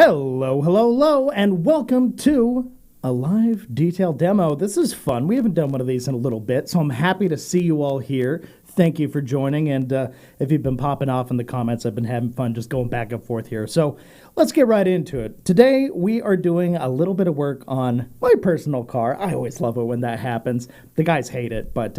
Hello, hello, hello, and welcome to a live detail demo. This is fun. We haven't done one of these in a little bit, so I'm happy to see you all here. Thank you for joining, and if you've been popping off in the comments, I've been having fun just going back and forth here. So let's get right into it. Today, we are doing a little bit of work on my personal car. I always love it when that happens. The guys hate it, but,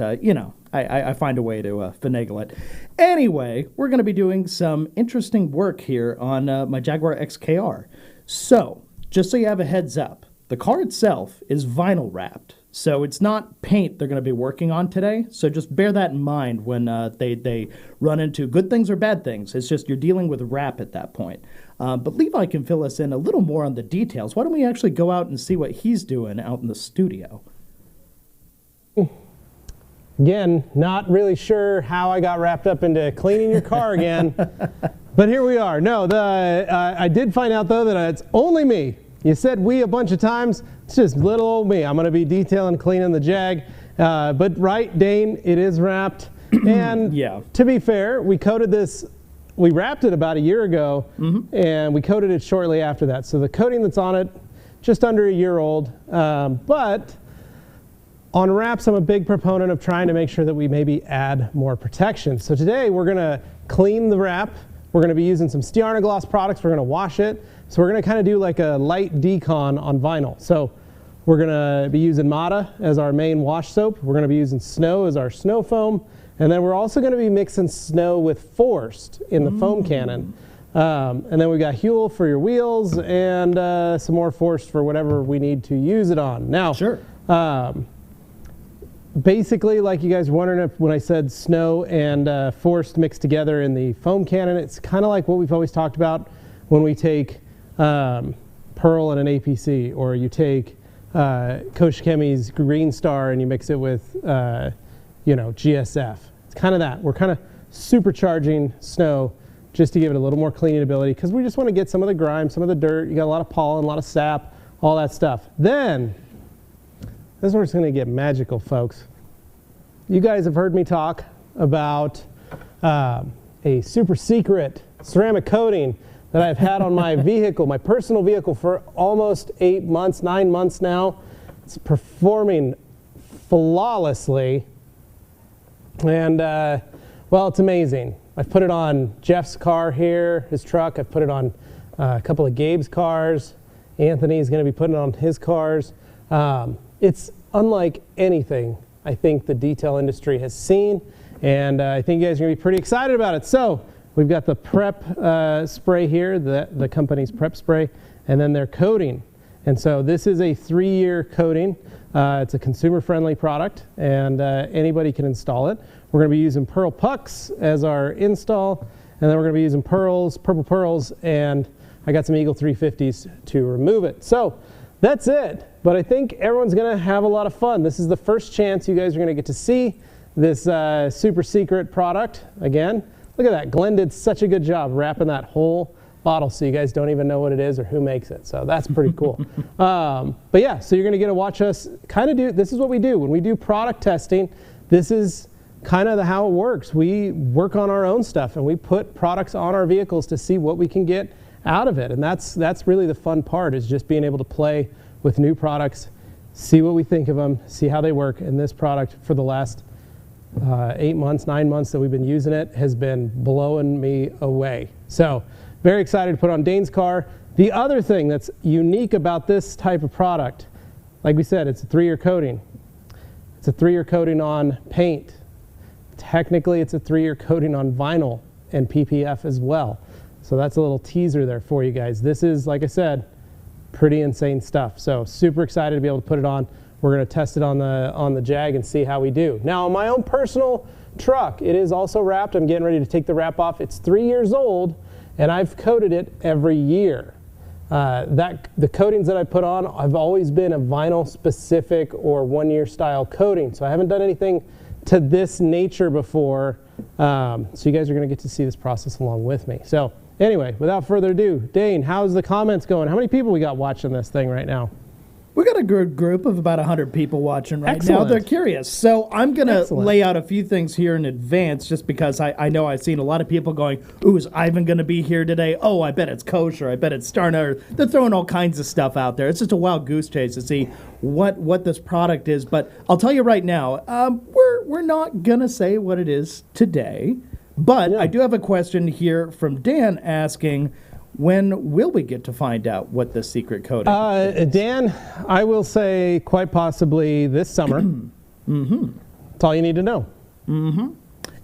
I find a way to finagle it. Anyway, we're going to be doing some interesting work here on my Jaguar XKR. So, just so you have a heads up, the car itself is vinyl wrapped. So it's not paint they're going to be working on today. So just bear that in mind when they run into good things or bad things. It's just you're dealing with wrap at that point. But Levi can fill us in a little more on the details. Why don't we actually go out and see what he's doing out in the studio? Again, not really sure how I got wrapped up into cleaning your car again. But here we are. No, I did find out, though, that it's only me. You said we a bunch of times. It's just little old me. I'm going to be detailing, cleaning the Jag. But right, Dane, it is wrapped. And yeah. To be fair, we coated this. We wrapped it about a year ago, and we coated it shortly after that. So the coating that's on it, just under a year old. But on wraps, I'm a big proponent of trying to make sure that we maybe add more protection. So today we're going to clean the wrap. We're going to be using some Gloss products. We're going to wash it. So we're going to kind of do like a light decon on vinyl. So we're going to be using Mata as our main wash soap. We're going to be using Snow as our snow foam. And then we're also going to be mixing Snow with Forced in the foam cannon. And then we got Huel for your wheels and some more Forced for whatever we need to use it on. Now, sure. Basically, like you guys were wondering if when I said Snow and Forced mixed together in the foam cannon, it's kind of like what we've always talked about when we take Pearl and an APC, or you take Coach Chemi's Green Star and you mix it with, GSF. It's kind of that. We're kind of supercharging Snow just to give it a little more cleaning ability because we just want to get some of the grime, some of the dirt. You got a lot of pollen, a lot of sap, all that stuff. Then, this is where it's going to get magical, folks. You guys have heard me talk about a super secret ceramic coating that I've had on my vehicle, my personal vehicle, for almost 8 months, 9 months now. It's performing flawlessly. And, well, it's amazing. I've put it on Jeff's car here, his truck. I've put it on a couple of Gabe's cars. Anthony's going to be putting it on his cars. It's unlike anything I think the detail industry has seen, and I think you guys are going to be pretty excited about it. So we've got the prep spray here, the company's prep spray, and then their coating. And so this is a 3-year coating. It's a consumer-friendly product, and anybody can install it. We're going to be using Pearl Pucks as our install, and then we're going to be using pearls, purple pearls, and I got some Eagle 350s to remove it. So that's it. But I think everyone's going to have a lot of fun. This is the first chance you guys are going to get to see this super secret product. Again, look at that. Glenn did such a good job wrapping that whole bottle so you guys don't even know what it is or who makes it. So that's pretty cool. But yeah, so you're going to get to watch us kind of do, this is what we do. When we do product testing, this is kind of how it works. We work on our own stuff and we put products on our vehicles to see what we can get out of it. And that's really the fun part, is just being able to play with new products, see what we think of them, see how they work. And this product, for the last 8 months, 9 months that we've been using it, has been blowing me away. So very excited to put on Dane's car. The other thing that's unique about this type of product, like we said, it's a 3-year coating. It's a 3-year coating on paint. Technically, it's a 3-year coating on vinyl and PPF as well. So that's a little teaser there for you guys. This is, like I said, pretty insane stuff. So super excited to be able to put it on. We're going to test it on the Jag and see how we do. Now, on my own personal truck, it is also wrapped. I'm getting ready to take the wrap off. It's 3 years old, and I've coated it every year. The coatings that I put on, I've always been a vinyl specific or 1-year style coating. So I haven't done anything to this nature before. So you guys are going to get to see this process along with me. So anyway, without further ado, Dane, how's the comments going? How many people we got watching this thing right now? We got a good group of about 100 people watching right now. Excellent. They're curious. So I'm going to Excellent. lay out a few things here in advance just because I know I've seen a lot of people going, ooh, is Ivan going to be here today? Oh, I bet it's kosher. I bet it's Starna. They're throwing all kinds of stuff out there. It's just a wild goose chase to see what this product is. But I'll tell you right now, we're not going to say what it is today. But I do have a question here from Dan asking, when will we get to find out what the secret coating is? Dan, I will say quite possibly this summer. That's all you need to know.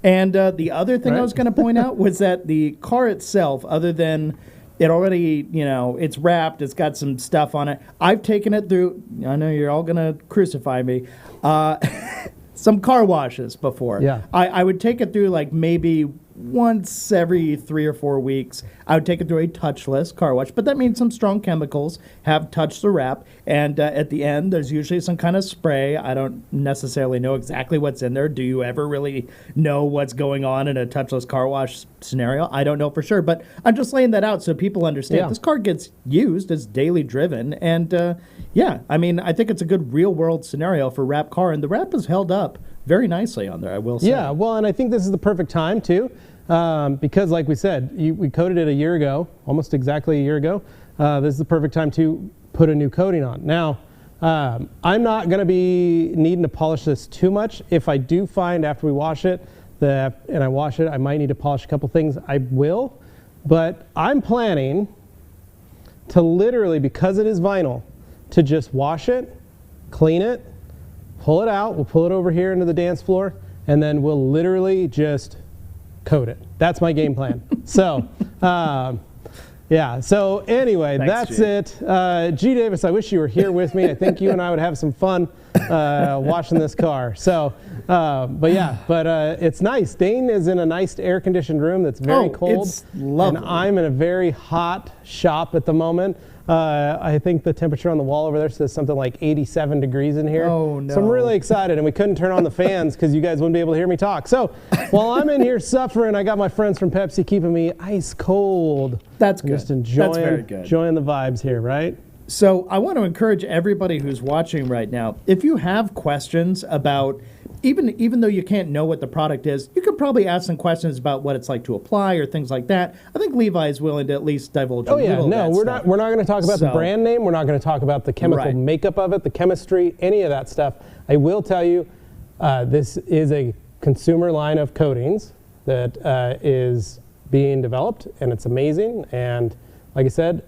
And the other thing I was going to point out was that the car itself, other than it already, it's wrapped, it's got some stuff on it. I've taken it through, I know you're all going to crucify me, some car washes before. Yeah. I would take it through like maybe once every 3 or 4 weeks. I would take it through a touchless car wash, but that means some strong chemicals have touched the wrap, and at the end there's usually some kind of spray. I don't necessarily know exactly what's in there. Do you ever really know what's going on in a touchless car wash scenario? I don't know for sure, but I'm just laying that out so people understand. This car gets used, it's daily driven, and I think it's a good real world scenario for wrap car, and the wrap is held up very nicely on there, I will say. Yeah, well, and I think this is the perfect time too, because like we said, we coated it a year ago, almost exactly a year ago. This is the perfect time to put a new coating on. Now, I'm not going to be needing to polish this too much. If I do find after we wash it and I wash it, I might need to polish a couple things, I will. But I'm planning to literally, because it is vinyl, to just wash it, clean it, pull it out, we'll pull it over here into the dance floor, and then we'll literally just coat it. That's my game plan. So, so anyway, Thanks, that's G. it. G. Davis, I wish you were here with me. I think you and I would have some fun washing this car. So, but it's nice. Dane is in a nice air-conditioned room that's very cold. It's lovely. And I'm in a very hot shop at the moment. I think the temperature on the wall over there says something like 87 degrees in here. Oh, no. So I'm really excited, and we couldn't turn on the fans because you guys wouldn't be able to hear me talk. So while I'm in here suffering, I got my friends from Pepsi keeping me ice cold. That's good. Just enjoying, That's very good. enjoying the vibes here, right? So I want to encourage everybody who's watching right now, if you have questions about, even though you can't know what the product is, you could probably ask some questions about what it's like to apply or things like that. I think Levi is willing to at least divulge a little of that we're stuff. not going to talk about the brand name. We're not going to talk about the chemical makeup of it, the chemistry, any of that stuff. I will tell you, this is a consumer line of coatings that is being developed, and it's amazing. And like I said,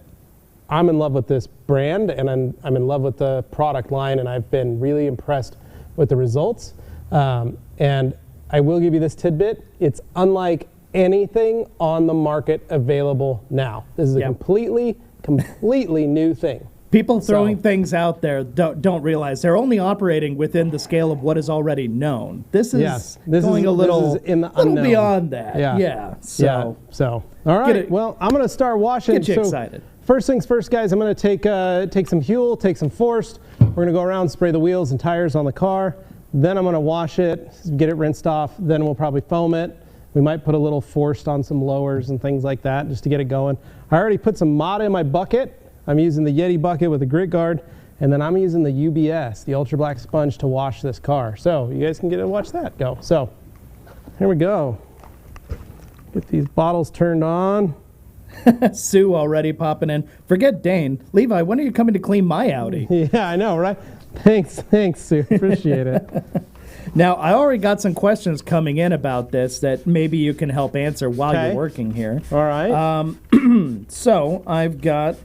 I'm in love with this brand, and I'm in love with the product line, and I've been really impressed with the results. And I will give you this tidbit. It's unlike anything on the market available now. This is a completely new thing. People throwing things out there don't realize they're only operating within the scale of what is already known. This is going a little beyond that. Yeah. So all right. Well, I'm going to start washing. Get you excited. First things first, guys. I'm going to take some Huel, take some Forced. We're going to go around, spray the wheels and tires on the car. Then I'm going to wash it, get it rinsed off. Then we'll probably foam it. We might put a little Forced on some lowers and things like that just to get it going. I already put some Mata in my bucket. I'm using the Yeti bucket with a grit guard. And then I'm using the UBS, the Ultra Black Sponge, to wash this car. So you guys can get to watch that go. So here we go. Get these bottles turned on. Sue already popping in. Forget Dane. Levi, when are you coming to clean my Audi? Yeah, I know, right? Thanks, Sue. Appreciate it. Now, I already got some questions coming in about this that maybe you can help answer while you're working here. All right. So I've got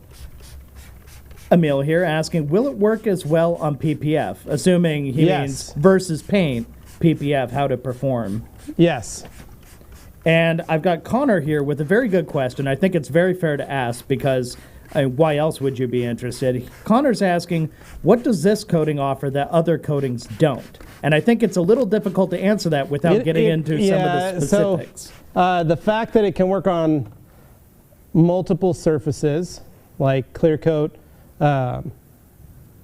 Emil here asking, will it work as well on PPF? Assuming he means versus paint, PPF, how to perform. Yes. And I've got Connor here with a very good question. I think it's very fair to ask because why else would you be interested? Connor's asking, what does this coating offer that other coatings don't? And I think it's a little difficult to answer that without getting into some of the specifics. So, the fact that it can work on multiple surfaces, like clear coat,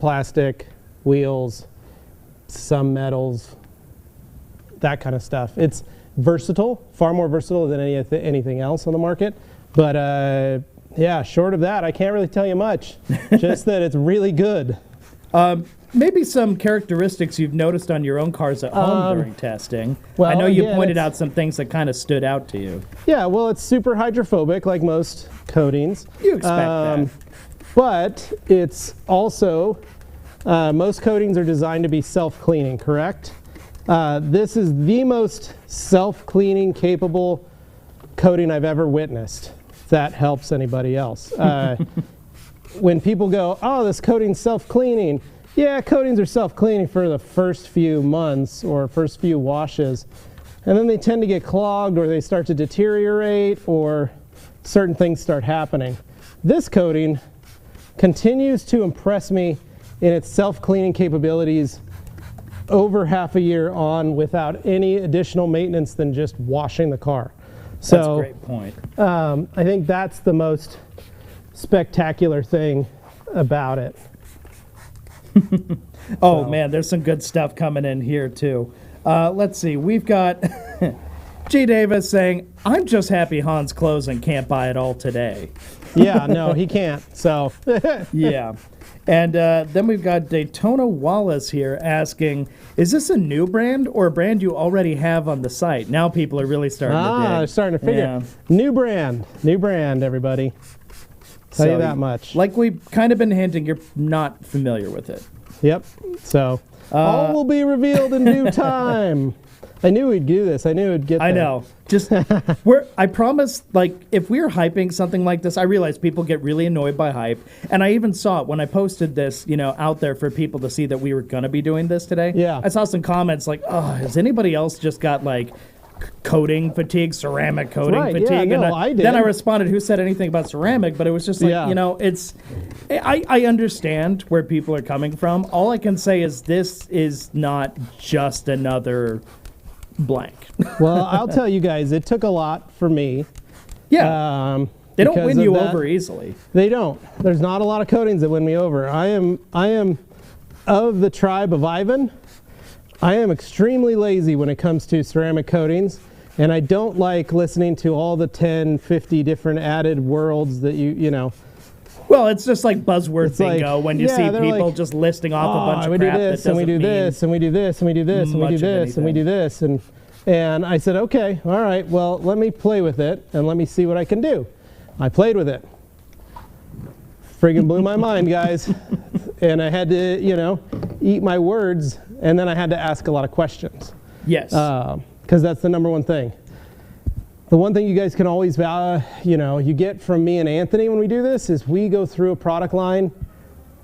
plastic, wheels, some metals, that kind of stuff. It's versatile, far more versatile than anything else on the market. But short of that, I can't really tell you much. Just that it's really good. Maybe some characteristics you've noticed on your own cars at home during testing. Well, I know you pointed out some things that kind of stood out to you. Yeah, well, it's super hydrophobic like most coatings. You expect that. But it's also, most coatings are designed to be self-cleaning, correct? This is the most self-cleaning capable coating I've ever witnessed, if that helps anybody else. When people go, oh, this coating's self-cleaning. Yeah, coatings are self-cleaning for the first few months or first few washes. And then they tend to get clogged, or they start to deteriorate, or certain things start happening. This coating continues to impress me in its self-cleaning capabilities over half a year on without any additional maintenance than just washing the car. So, that's a great point. I think that's the most spectacular thing about it. Oh, man, there's some good stuff coming in here, too. Let's see. We've got G. Davis saying, I'm just happy Hans Closing can't buy it all today. Yeah, no, he can't. So, yeah. And then we've got Daytona Wallace here asking, is this a new brand or a brand you already have on the site? Now people are really starting to dig. They're starting to figure. Yeah. New brand, everybody. Tell you that much. Like we've kind of been hinting, you're not familiar with it. Yep. So, all will be revealed in due time. I knew we'd do this. I knew it'd get there. I know. Just, I promise, like, if we're hyping something like this, I realize people get really annoyed by hype. And I even saw it when I posted this, out there for people to see that we were going to be doing this today. Yeah. I saw some comments like, oh, has anybody else just got, like, coating fatigue, ceramic coating fatigue? Yeah, no, and I did. Then I responded, who said anything about ceramic? But it was just like, it's, I understand where people are coming from. All I can say is this is not just another blank. Well, I'll tell you guys, it took a lot for me. Yeah. They don't win you over easily. They don't. There's not a lot of coatings that win me over. I am of the tribe of Ivan. I am extremely lazy when it comes to ceramic coatings, and I don't like listening to all the 10, 50 different added worlds that you know. Well, it's just like buzzword bingo when you see people like, just listing off a bunch of crap that doesn't mean we do this, and we do this, and we do this, and we do this, and we do this, and I said, okay, all right, well, let me play with it, and let me see what I can do. I played with it. Friggin' blew my mind, guys. And I had to, eat my words, and then I had to ask a lot of questions. Yes. Because that's the number one thing. The one thing you guys can always, you get from me and Anthony when we do this is we go through a product line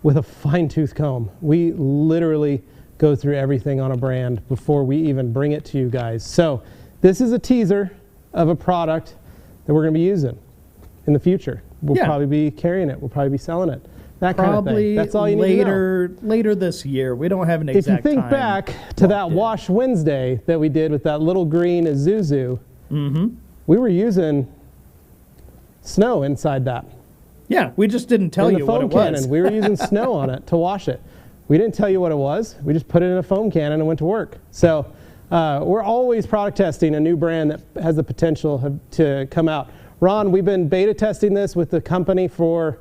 with a fine-tooth comb. We literally go through everything on a brand before we even bring it to you guys. So this is a teaser of a product that we're going to be using in the future. We'll probably be carrying it. We'll probably be selling it. That kind of thing. That's all you need to know. Later this year. We don't have an exact time. If you think back to that Wash Wednesday that we did with that little green Isuzu, we were using snow inside that. Yeah, we just didn't tell you what it was. We were using snow on it to wash it. We didn't tell you what it was. We just put it in a foam cannon and went to work. So we're always product testing a new brand that has the potential to come out. Ron, we've been beta testing this with the company for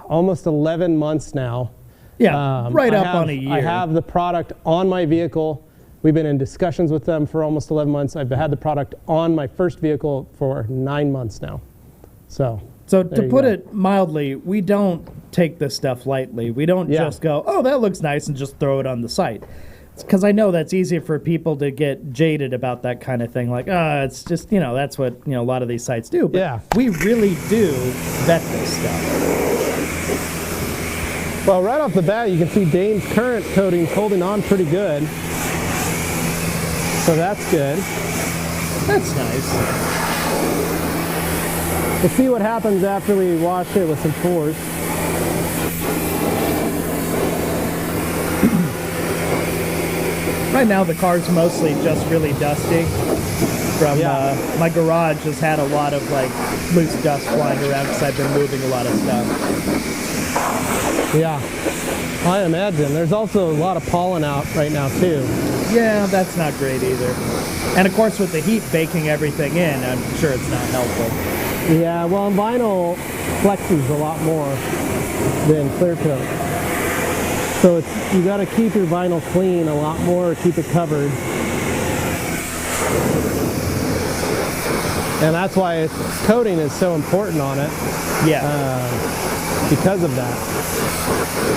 almost 11 months now. Yeah, on a year. I have the product on my vehicle. We've been in discussions with them for almost 11 months. I've had the product on my first vehicle for 9 months now. So to put it mildly, we don't take this stuff lightly. We don't just go, oh, that looks nice, and just throw it on the site. Because I know that's easy for people to get jaded about that kind of thing. Like, it's just, that's what, a lot of these sites do. But we really do vet this stuff. Well, right off the bat, you can see Dane's current coating's holding on pretty good. So that's good. That's nice. We'll see what happens after we wash it with some force. Right now, the car's mostly just really dusty. From my garage has had a lot of loose dust flying around because I've been moving a lot of stuff. Yeah, I imagine. There's also a lot of pollen out right now too. Yeah, that's not great either. And of course, with the heat baking everything in, I'm sure it's not helpful. Yeah, well, vinyl flexes a lot more than clear coat. So you got to keep your vinyl clean a lot more, keep it covered. And that's why coating is so important on it. Yeah. Because of that.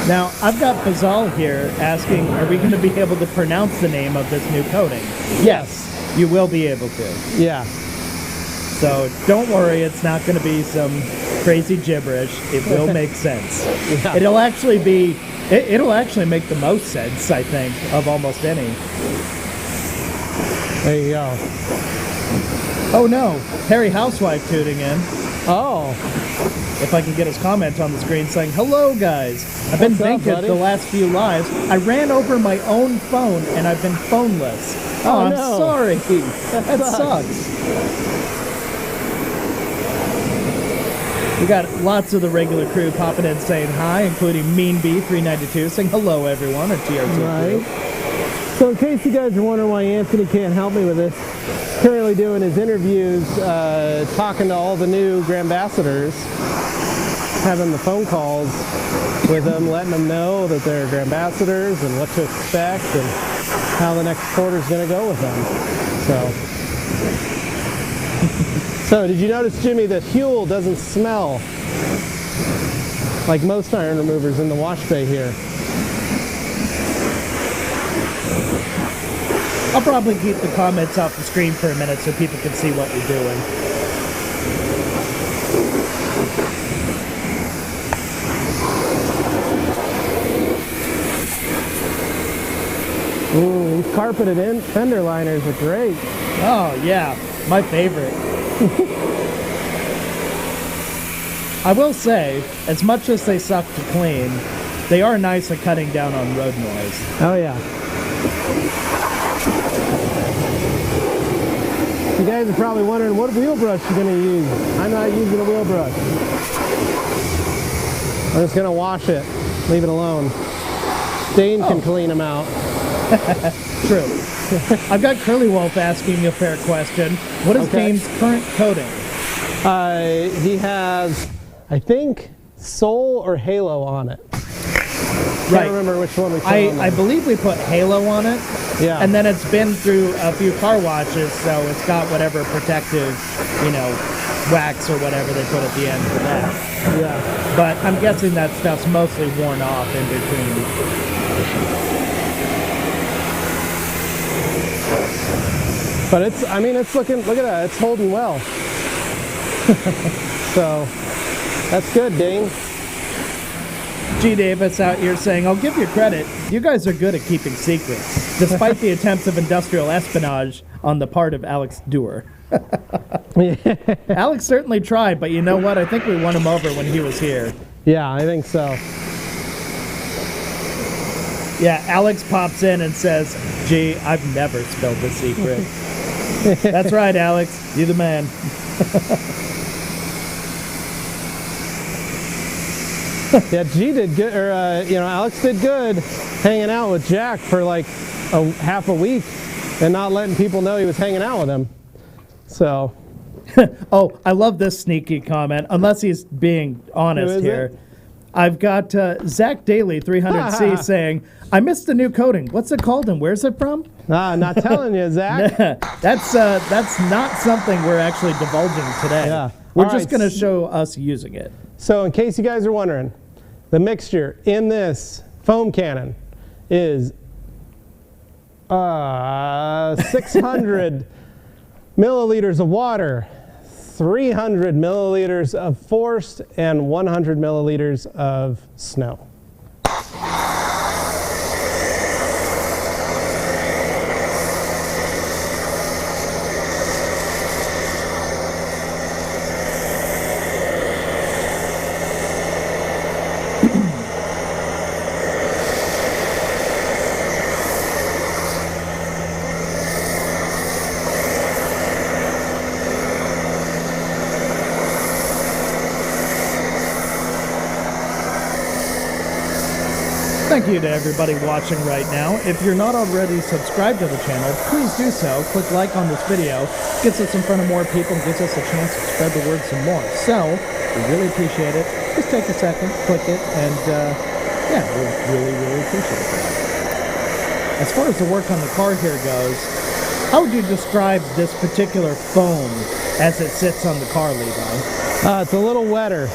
Now, I've got Bazal here asking, are we going to be able to pronounce the name of this new coating? Yes, you will be able to. Yeah. So don't worry, it's not going to be some crazy gibberish. It will make sense. Yeah. It'll actually be, it'll actually make the most sense, I think, of almost any. There you go. Oh no, Harry Housewife tuning in. Oh. If I can get his comment on the screen saying, hello guys, I've been thinking the last few lives. I ran over my own phone and I've been phoneless. Oh, I'm no. sorry. That sucks. We got lots of the regular crew popping in saying hi, including Mean Bee 392 saying hello everyone at TRT. Right. So in case you guys are wondering why Anthony can't help me with this, he's currently doing his interviews, talking to all the new Grandambassadors, having the phone calls with them, letting them know that they're Grandambassadors and what to expect and how the next quarter is going to go with them. So did you notice, Jimmy, that Huel doesn't smell like most iron removers in the wash bay here? I'll probably keep the comments off the screen for a minute so people can see what we're doing. Ooh, these carpeted fender liners are great. Oh yeah, my favorite. I will say, as much as they suck to clean, they are nice at cutting down on road noise. Oh yeah. You guys are probably wondering what wheel brush you're going to use. I'm not using a wheel brush. I'm just going to wash it. Leave it alone. Dane can clean them out. True. I've got Curly Wolf asking a fair question. What is Dane's current coating? He has, I think, Soul or Halo on it. Can't remember which one we put on I believe we put Halo on it. Yeah. And then it's been through a few car washes, so it's got whatever protective, wax or whatever they put at the end for that. Yeah. But I'm guessing that stuff's mostly worn off in between. But it's looking, look at that, it's holding well. So, that's good, Dane. G. Davis out here saying, I'll give you credit. You guys are good at keeping secrets, despite the attempts of industrial espionage on the part of Alex Dewar. Alex certainly tried, but you know what? I think we won him over when he was here. Yeah, I think so. Yeah, Alex pops in and says, gee, I've never spilled the secret. That's right, Alex. You're the man. Yeah, G did good, or Alex did good hanging out with Jack for like half a week and not letting people know he was hanging out with him. So. Oh, I love this sneaky comment, unless he's being honest here. I've got Zach Daly, 300C, saying, I missed the new coating. What's it called and where's it from? Not telling you, Zach. That's not something we're actually divulging today. Yeah. We're just going to show us using it. So in case you guys are wondering, the mixture in this foam cannon is 600 milliliters of water, 300 milliliters of forced, and 100 milliliters of snow. Thank you to everybody watching right now. If you're not already subscribed to the channel, please do so. Click like on this video. Gets us in front of more people and gives us a chance to spread the word some more. So, we really appreciate it. Just take a second, click it, and Yeah, we really appreciate that. As far as the work on the car here goes, how would you describe this particular foam as it sits on the car, Levi? It's a little wetter.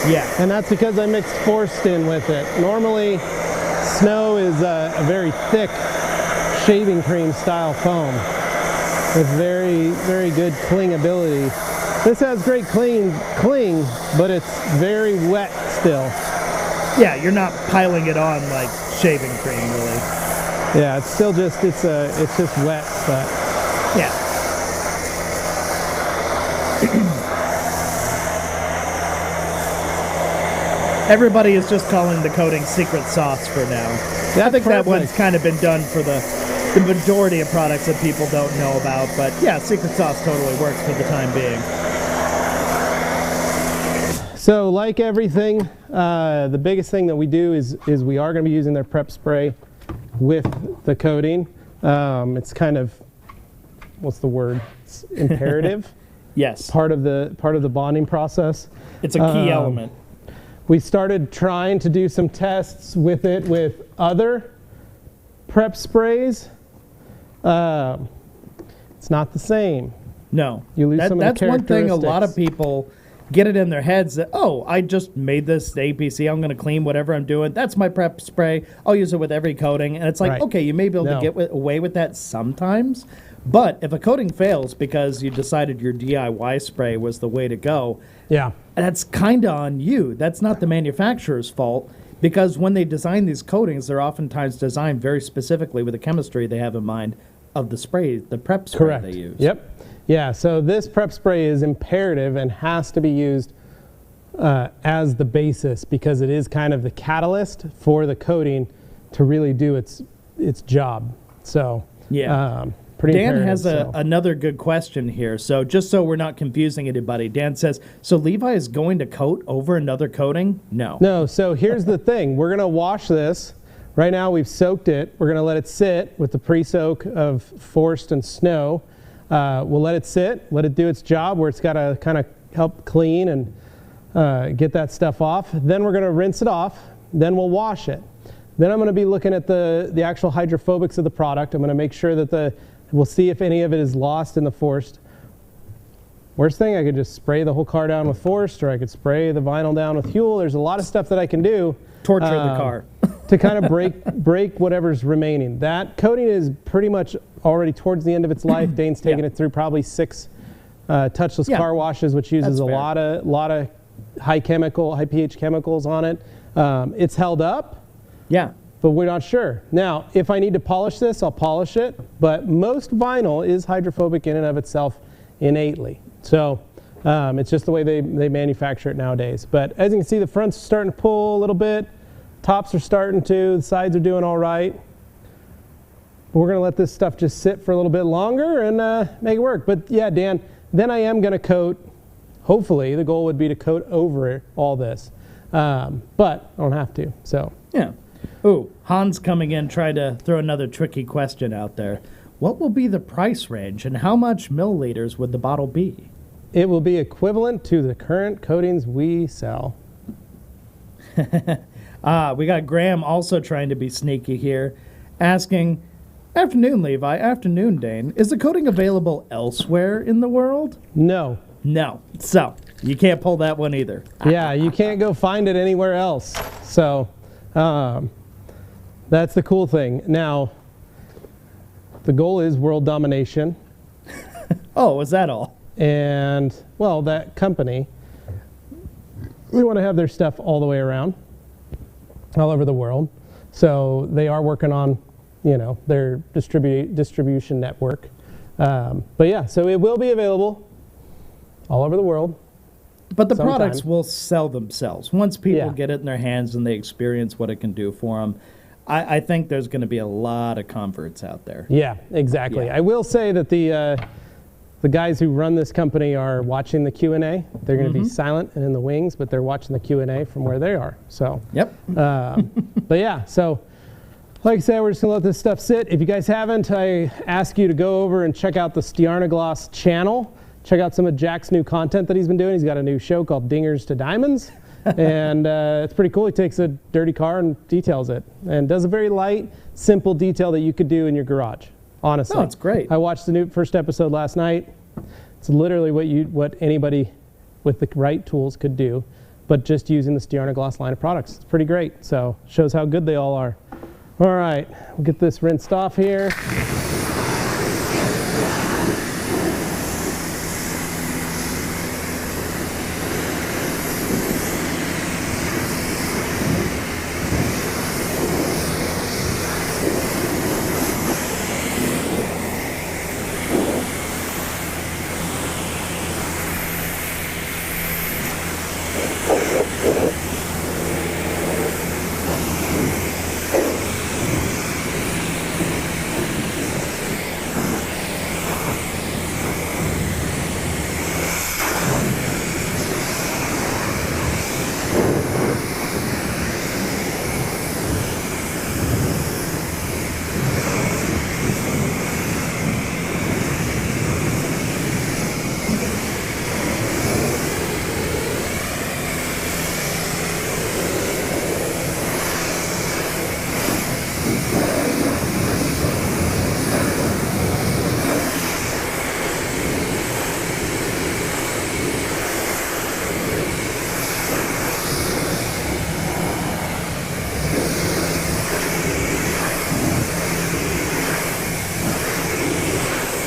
Yeah. And that's because I mixed Forced in with it. Normally, Snow is a very thick shaving cream style foam with very good cling ability. This has great cling, but it's very wet still. Yeah, you're not piling it on like shaving cream, really. Yeah, it's still just it's just wet, but yeah. Everybody is just calling the coating secret sauce for now. I think that one's kind of been done for the majority of products that people don't know about, but yeah, secret sauce totally works for the time being. So like everything, the biggest thing that we do is we are going to be using their prep spray with the coating. It's kind of, what's the word? It's imperative. Yes. Part of the bonding process. It's a key element. We started trying to do some tests with it with other prep sprays. It's not the same. No. You lose some of the That's one thing a characteristics. lot of people get it in their heads that, oh, I just made this APC, I'm going to clean whatever I'm doing. That's my prep spray. I'll use it with every coating. And it's like, Right. okay, you may be able to get away with that sometimes. But if a coating fails because you decided your DIY spray was the way to go, Yeah. that's kind of on you. That's not the manufacturer's fault, because when they design these coatings, they're oftentimes designed very specifically with the chemistry they have in mind of the spray, the prep spray Correct. they use. Yep. Yeah, so this prep spray is imperative and has to be used as the basis, because it is kind of the catalyst for the coating to really do its job. So yeah. pretty Dan imperative, has so. another good question here. So just so we're not confusing anybody, Dan says, so Levi is going to coat over another coating? No. No, so here's the thing. We're going to wash this. Right now we've soaked it. We're going to let it sit with the pre-soak of Forced and Snow. We'll let it sit, let it do its job where it's got to kind of help clean and get that stuff off. Then we're going to rinse it off. Then we'll wash it. Then I'm going to be looking at the actual hydrophobics of the product. I'm going to make sure that we'll see if any of it is lost in the Forced. Worst thing, I could just spray the whole car down with Forced, or I could spray the vinyl down with Huel. There's a lot of stuff that I can do. Torture the car. To kind of break whatever's remaining. That coating is pretty much already towards the end of its life. Dane's taken it through probably 6 touchless car washes, which uses a lot of high pH chemicals on it. It's held up. Yeah. But we're not sure. Now, if I need to polish this, I'll polish it. But most vinyl is hydrophobic in and of itself innately. So it's just the way they manufacture it nowadays. But as you can see, the front's starting to pull a little bit. Tops are starting to. The sides are doing all right. But we're going to let this stuff just sit for a little bit longer and make it work. But yeah, Dan, then I am going to coat. Hopefully, the goal would be to coat over all this. But I don't have to. So yeah. Ooh, Hans coming in, trying to throw another tricky question out there. What will be the price range, and how much milliliters would the bottle be? It will be equivalent to the current coatings we sell. We got Graham also trying to be sneaky here, asking, afternoon, Levi, afternoon, Dane. Is the coating available elsewhere in the world? No. No. So, you can't pull that one either. Yeah, you can't go find it anywhere else. So, that's the cool thing. Now, the goal is world domination. Oh, is that all? And, well, that company, we want to have their stuff all the way around, all over the world. So they are working on, their distribution network. But yeah, so it will be available all over the world. But the sometime. products will sell themselves. Once people get it in their hands and they experience what it can do for them, I think there's going to be a lot of converts out there. Yeah, exactly. Yeah. I will say that the guys who run this company are watching the Q&A. They're going to be silent and in the wings, but they're watching the Q&A from where they are. So, yep. But yeah, so like I said, we're just going to let this stuff sit. If you guys haven't, I ask you to go over and check out the Stiarnagloss channel. Check out some of Jack's new content that he's been doing. He's got a new show called Dingers to Diamonds. And it's pretty cool. He takes a dirty car and details it, and does a very light, simple detail that you could do in your garage. Honestly, Oh, it's great. I watched the first episode last night. It's literally what anybody with the right tools could do, but just using the Stiarna Gloss line of products. It's pretty great. So shows how good they all are. All right, we'll get this rinsed off here.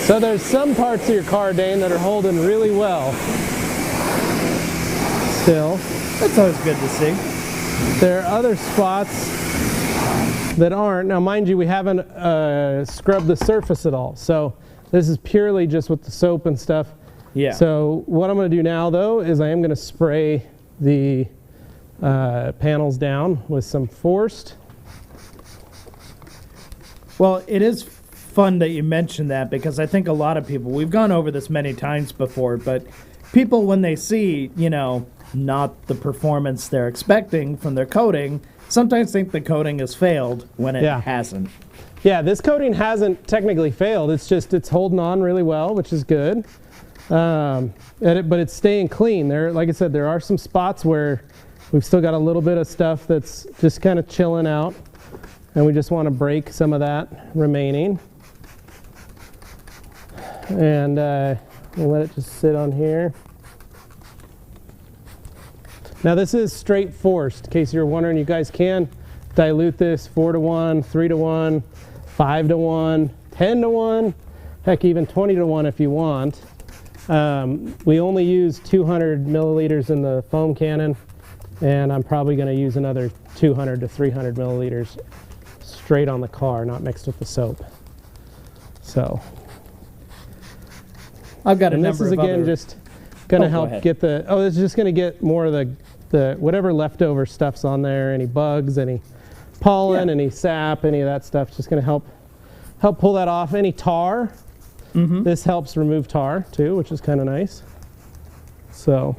So there's some parts of your car, Dane, that are holding really well still. That's always good to see. There are other spots that aren't. Now, mind you, we haven't scrubbed the surface at all. So this is purely just with the soap and stuff. Yeah. So what I'm going to do now, though, is I am going to spray the panels down with some forced. Well, it is fun that you mentioned that, because I think a lot of people, we've gone over this many times before, but people, when they see, not the performance they're expecting from their coating, sometimes think the coating has failed when it hasn't. Yeah, this coating hasn't technically failed. It's just it's holding on really well, which is good. But it's staying clean. Like I said, there are some spots where we've still got a little bit of stuff that's just kind of chilling out, and we just want to break some of that remaining. And we'll let it just sit on here. Now this is straight forced, in case you're wondering. You guys can dilute this 4-to-1, 3-to-1, 5-to-1, 10-to-1, heck, even 20-to-1 if you want. We only use 200 milliliters in the foam cannon, and I'm probably going to use another 200 to 300 milliliters straight on the car, not mixed with the soap. So I've got a and number this is of again other... just going to go help ahead. get the, it's just going to get more of the whatever leftover stuff's on there, any bugs, any pollen, any sap, any of that stuff, just going to help pull that off. Any tar, this helps remove tar too, which is kind of nice. So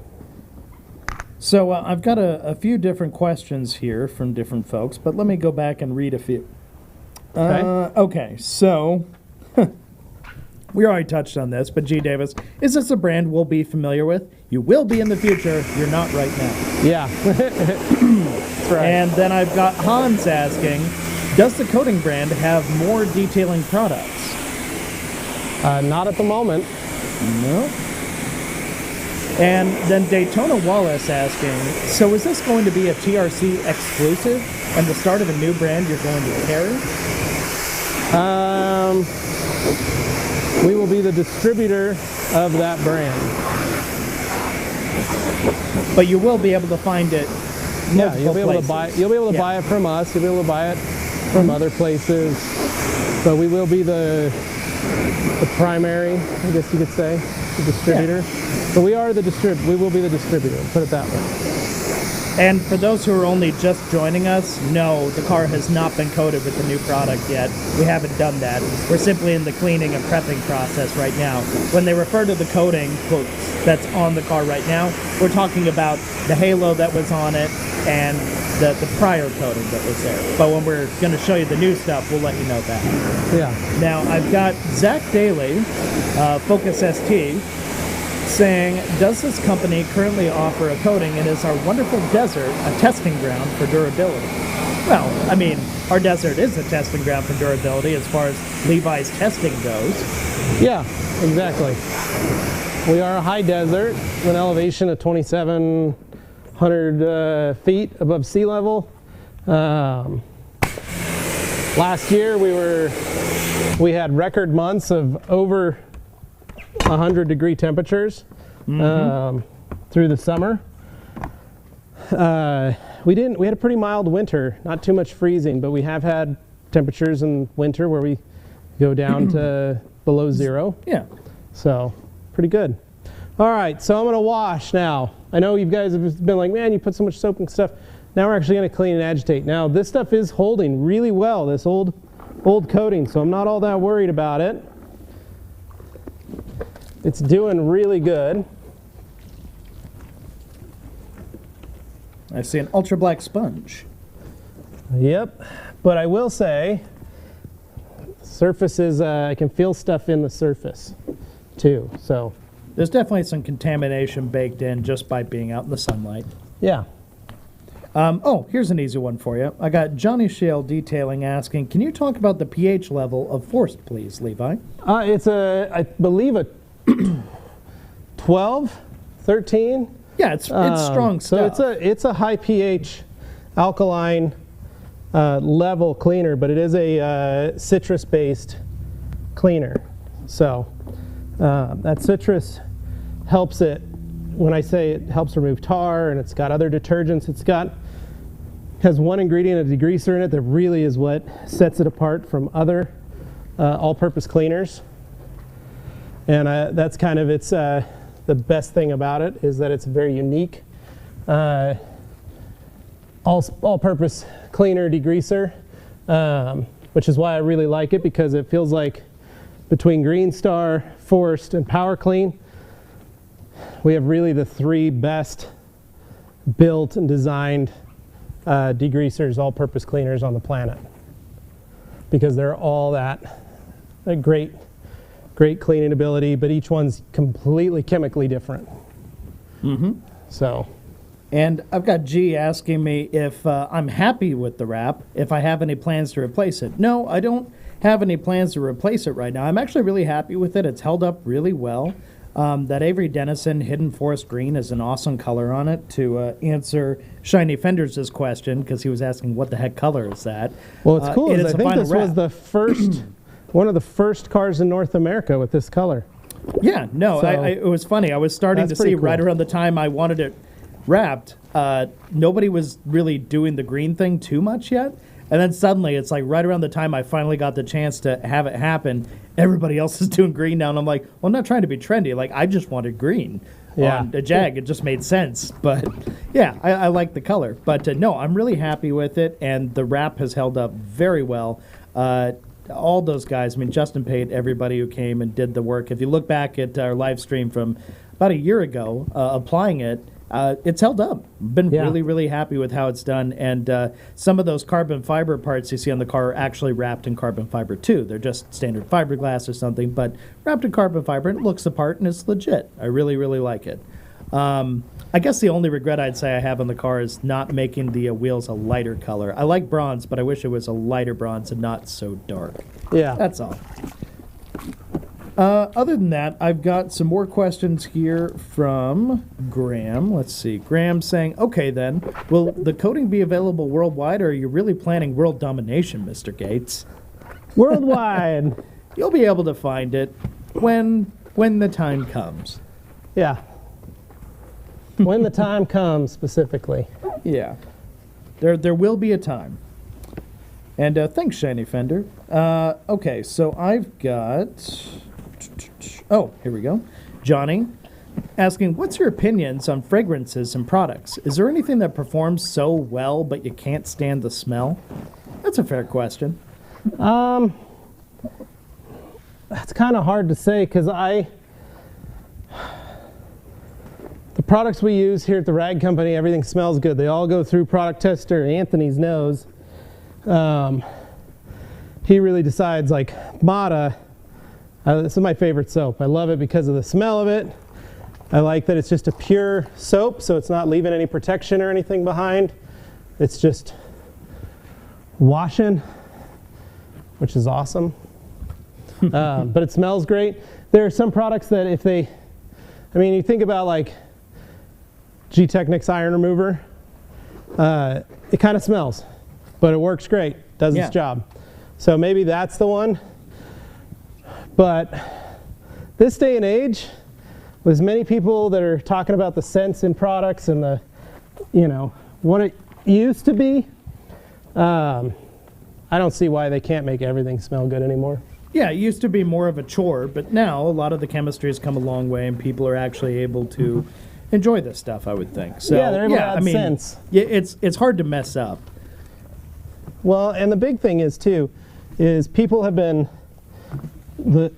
I've got a few different questions here from different folks, but let me go back and read a few. Okay, so we already touched on this, but G. Davis, is this a brand we'll be familiar with? You will be in the future, you're not right now. Yeah, that's right. And then I've got Hans asking, does the coating brand have more detailing products? Not at the moment. No. And then Daytona Wallace asking, so is this going to be a TRC exclusive and the start of a new brand you're going to carry? We will be the distributor of that brand. But you will be able to find it. Yeah, you'll be able places. to buy. You'll be able to buy it from us. You'll be able to buy it from other places. But we will be the primary, I guess you could say, the distributor. But we are the we will be the distributor. Put it that way. And for those who are only just joining us, no, the car has not been coated with the new product yet. We haven't done that. We're simply in the cleaning and prepping process right now. When they refer to the coating, quote, that's on the car right now, we're talking about the halo that was on it and the prior coating that was there. But when we're going to show you the new stuff, we'll let you know that. Yeah. Now, I've got Zach Daly, Focus ST, saying, does this company currently offer a coating, and is our wonderful desert a testing ground for durability? Well, I mean, our desert is a testing ground for durability as far as Levi's testing goes. Yeah, exactly. We are a high desert with an elevation of 2,700 feet above sea level. Last year we had record months of over 100-degree temperatures through the summer. We had a pretty mild winter, not too much freezing, but we have had temperatures in winter where we go down to below zero. Yeah. So, pretty good. All right, so I'm gonna wash now. I know you guys have been like, man, you put so much soap and stuff. Now we're actually gonna clean and agitate. Now this stuff is holding really well, this old coating, so I'm not all that worried about it. It's doing really good. I see an ultra black sponge. Yep, but I will say, surfaces, I can feel stuff in the surface too, so. There's definitely some contamination baked in just by being out in the sunlight. Yeah. Oh, here's an easy one for you. I got Johnny Shale Detailing asking, can you talk about the pH level of Forced, please, Levi? It's I believe a 12, 13. Yeah, it's strong stuff. So it's a high pH alkaline level cleaner, but it is a citrus-based cleaner. So that citrus helps it. When I say it helps remove tar, and it's got other detergents, has one ingredient, a degreaser in it, that really is what sets it apart from other all-purpose cleaners. And that's kind of the best thing about it, is that it's a very unique all-purpose cleaner degreaser, which is why I really like it, because it feels like between Green Star, Forced, and Power Clean, we have really the three best built and designed degreasers, all-purpose cleaners on the planet, because they're all that great cleaning ability, but each one's completely chemically different. So. And I've got G asking me if I'm happy with the wrap, if I have any plans to replace it. No, I don't have any plans to replace it right now. I'm actually really happy with it. It's held up really well. That Avery Dennison Hidden Forest Green is an awesome color on it, to answer Shiny Fenders' question, because he was asking what the heck color is that. Well, it's cool. I think this wrap. was the first, one of the first cars in North America with this color. Yeah, no, So, it was funny. I was starting to see pretty cool. right around the time I wanted it wrapped, nobody was really doing the green thing too much yet. And then suddenly, it's like right around the time I finally got the chance to have it happen, everybody else is doing green now. And I'm like, well, I'm not trying to be trendy. Like, I just wanted green on a Jag. It just made sense. But, yeah, I like the color. But, no, I'm really happy with it. And the wrap has held up very well. All those guys, I mean, Justin paid everybody who came and did the work. If you look back at our live stream from about a year ago, applying it, it's held up. Been really, really happy with how it's done. And some of those carbon fiber parts you see on the car are actually wrapped in carbon fiber too. They're just standard fiberglass or something, but wrapped in carbon fiber, and it looks the part, and it's legit. I really, really like it. I guess the only regret I'd say I have on the car is not making the wheels a lighter color. I like bronze, but I wish it was a lighter bronze and not so dark. Yeah. That's all. Other than that, I've got some more questions here from Graham. Let's see. Graham saying, okay then, will the coating be available worldwide, or are you really planning world domination, Mr. Gates? Worldwide. You'll be able to find it when the time comes. Yeah. When the time comes, specifically. Yeah. There will be a time. And thanks, Shiny Fender. Okay, so I've got... Oh, here we go. Johnny asking, what's your opinions on fragrances and products? Is there anything that performs so well but you can't stand the smell? That's a fair question. That's kind of hard to say, because the products we use here at the Rag Company, everything smells good. They all go through product tester Anthony's nose. He really decides, like Mata, this is my favorite soap. I love it because of the smell of it. I like that it's just a pure soap, so it's not leaving any protection or anything behind. It's just washing, which is awesome. But it smells great. There are some products that if they, I mean, you think about like G-Technics iron remover, it kind of smells, but it works great, does its job. So maybe that's the one. But this day and age, with as many people that are talking about the scents in products and the, you know, what it used to be, I don't see why they can't make everything smell good anymore. Yeah, it used to be more of a chore, but now a lot of the chemistry has come a long way, and people are actually able to enjoy this stuff, I would think. So, yeah, they're able to add scents. Yeah, it's hard to mess up. Well, and the big thing is, too, is people have been,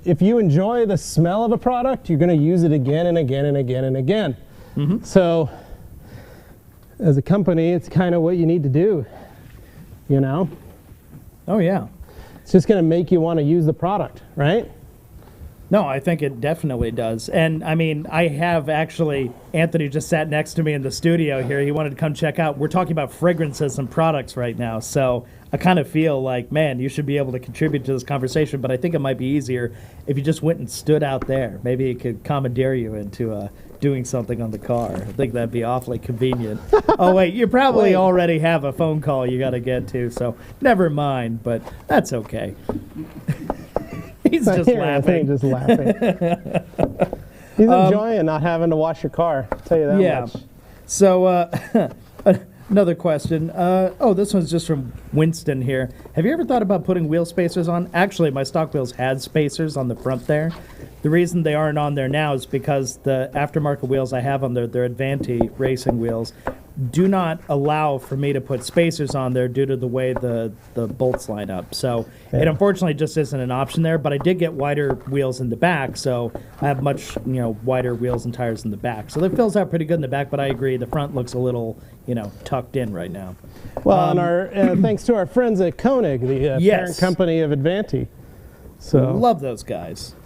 if you enjoy the smell of a product, you're going to use it again and again and again and again. So, as a company, it's kind of what you need to do, you know? Oh, yeah. It's just going to make you want to use the product, right? No, I think it definitely does. And I mean, I have actually, Anthony just sat next to me in the studio here. He wanted to come check out. We're talking about fragrances and products right now. So I kind of feel like, man, you should be able to contribute to this conversation. But I think it might be easier if you just went and stood out there. Maybe it could commandeer you into doing something on the car. I think that'd be awfully convenient. Oh, wait, you probably already have a phone call you got to get to. So never mind, but that's okay. He's just laughing. He's enjoying not having to wash your car. I'll tell you that much. So another question. This one's just from Winston here. Have you ever thought about putting wheel spacers on? Actually, my stock wheels had spacers on the front there. The reason they aren't on there now is because the aftermarket wheels I have on there, they're Advanti racing wheels, do not allow for me to put spacers on there due to the way the bolts line up. So it unfortunately just isn't an option there, but I did get wider wheels in the back, so I have much wider wheels and tires in the back. So that fills out pretty good in the back, but I agree, the front looks a little tucked in right now. Well, and our thanks to our friends at Koenig, the parent company of Advanti. So love those guys.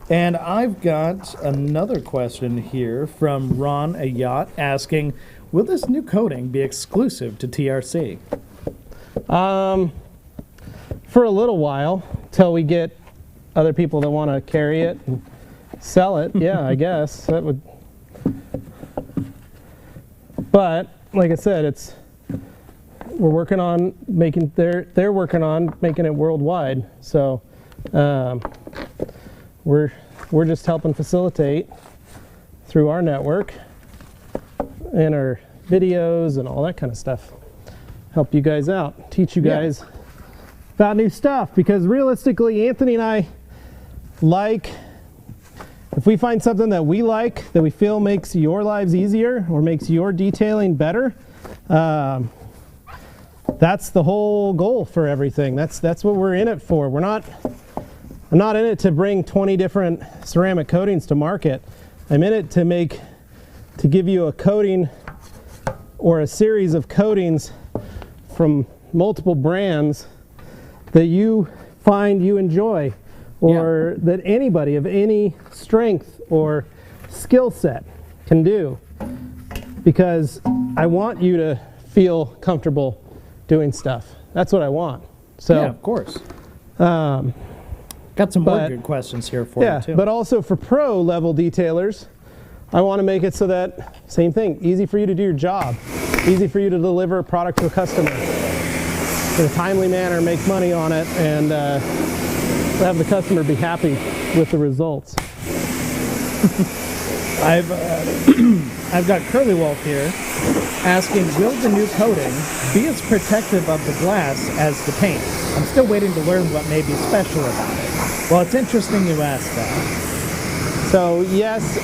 And I've got another question here from Ron Ayat asking, will this new coating be exclusive to TRC? For a little while, till we get other people that want to carry it and sell it. Yeah, I guess that would. But like I said, we're working on making they're working on making it worldwide. So we're just helping facilitate through our network and our videos and all that kind of stuff. Help you guys out, teach you guys about new stuff, because realistically, Anthony and I if we find something that we like, that we feel makes your lives easier or makes your detailing better, that's the whole goal for everything. That's what we're in it for. I'm not in it to bring 20 different ceramic coatings to market. I'm in it to give you a coating or a series of coatings from multiple brands that you find you enjoy, or that anybody of any strength or skill set can do. Because I want you to feel comfortable doing stuff. That's what I want. So yeah, of course. Got some more good questions here for you, too. But also for pro level detailers, I want to make it so that, same thing, easy for you to do your job, easy for you to deliver a product to a customer in a timely manner, make money on it, and have the customer be happy with the results. I've got Curly Wolf here asking, will the new coating be as protective of the glass as the paint? I'm still waiting to learn what may be special about it. Well, it's interesting you asked that. So yes,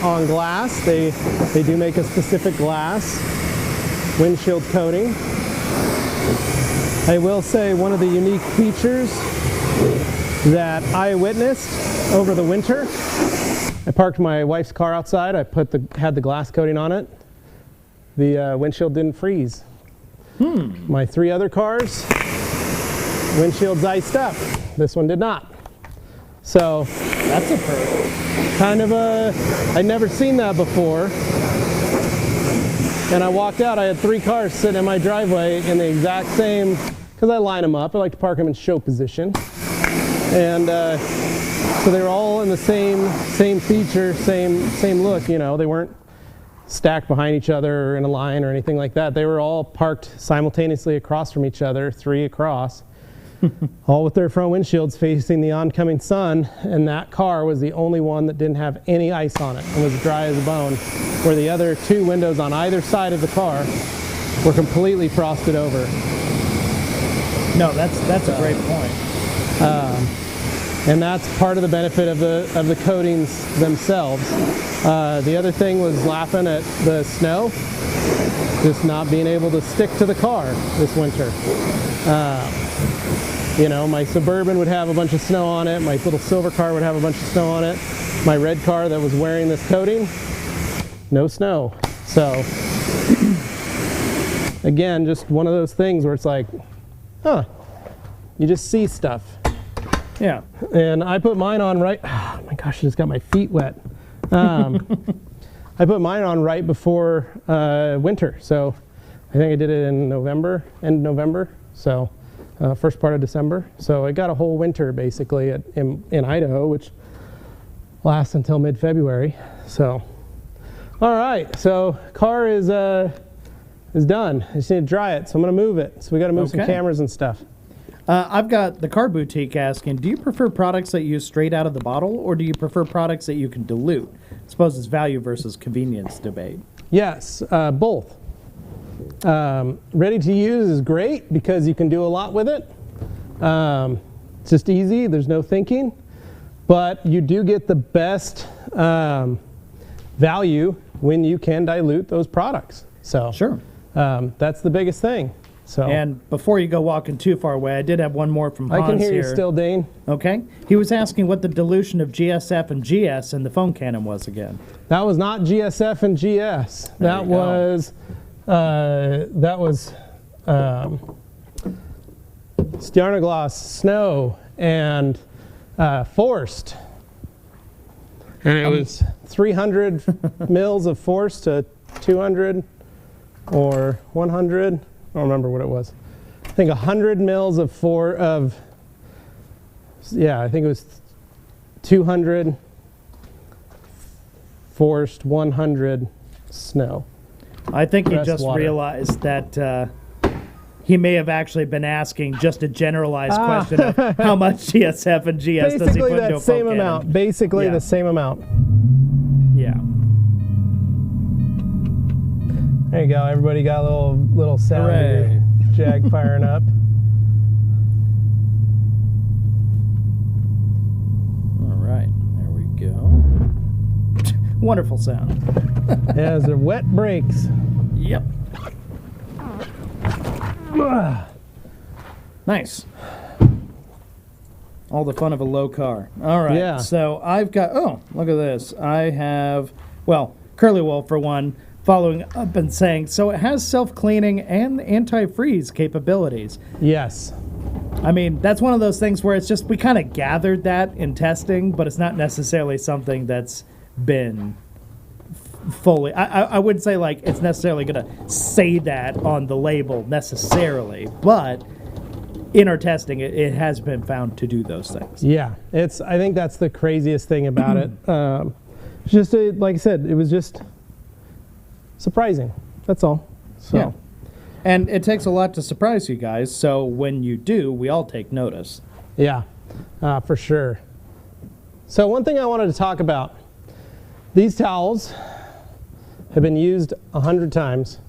on glass, they do make a specific glass windshield coating. I will say one of the unique features that I witnessed over the winter, I parked my wife's car outside, I had the glass coating on it. The windshield didn't freeze. My 3 other cars, windshield's iced up. This one did not. So that's a perk. kind of I'd never seen that before. And I walked out, I had 3 cars sitting in my driveway in the exact same, because I line them up, I like to park them in show position. And so they were all in the same feature, same look, you know, they weren't stacked behind each other or in a line or anything like that. They were all parked simultaneously across from each other, 3 across, all with their front windshields facing the oncoming sun, and that car was the only one that didn't have any ice on it and was dry as a bone, where the other 2 windows on either side of the car were completely frosted over. No, that's a great point. And that's part of the benefit of the coatings themselves. The other thing was laughing at the snow, just not being able to stick to the car this winter. You know, my Suburban would have a bunch of snow on it, my little silver car would have a bunch of snow on it, my red car that was wearing this coating, no snow. So, again, just one of those things where it's like, huh, you just see stuff. Yeah. And I put mine on right, oh my gosh, I just got my feet wet. I put mine on right before winter, so I think I did it in November, end of November, so first part of December. So I got a whole winter basically in Idaho, which lasts until mid-February. So, all right, so car is done. I just need to dry it, so I'm gonna move it. So we gotta move some cameras and stuff. I've got the Car Boutique asking, do you prefer products that use straight out of the bottle, or do you prefer products that you can dilute? I suppose it's value versus convenience debate. Yes, both. Ready to use is great because you can do a lot with it. It's just easy, there's no thinking, but you do get the best value when you can dilute those products. So sure, that's the biggest thing. So, and before you go walking too far away, I did have one more from Hans I can hear here. You still, Dane. Okay. He was asking what the dilution of GSF and GS in the foam cannon was again. That was not GSF and GS. That was Stjarnaglas, snow, and forced. And it was 300 mils of forced to 200 or 100. I don't remember what it was. I think 100 mils I think it was 200 forced, 100 snow. I think he just realized that he may have actually been asking just a generalized question of how much GSF and GS does he put into a foam cannon. Basically the same amount. Yeah. There you go. Everybody got a little sound of your Jag firing up. All right, there we go. Wonderful sound. Yeah, those are wet brakes. Yep. Nice. All the fun of a low car. All right. Yeah. So I've got, oh, look at this. I have, well, Curly Wolf for one, following up and saying, so it has self-cleaning and anti-freeze capabilities. Yes. I mean, that's one of those things where it's just, we kind of gathered that in testing, but it's not necessarily something that's been fully, I wouldn't say like it's necessarily going to say that on the label necessarily, but in our testing, it has been found to do those things. Yeah, I think that's the craziest thing about it. Just like I said, it was just surprising. That's all. So. Yeah. And it takes a lot to surprise you guys, so when you do, we all take notice. Yeah, for sure. So one thing I wanted to talk about, these towels have been used 100 times.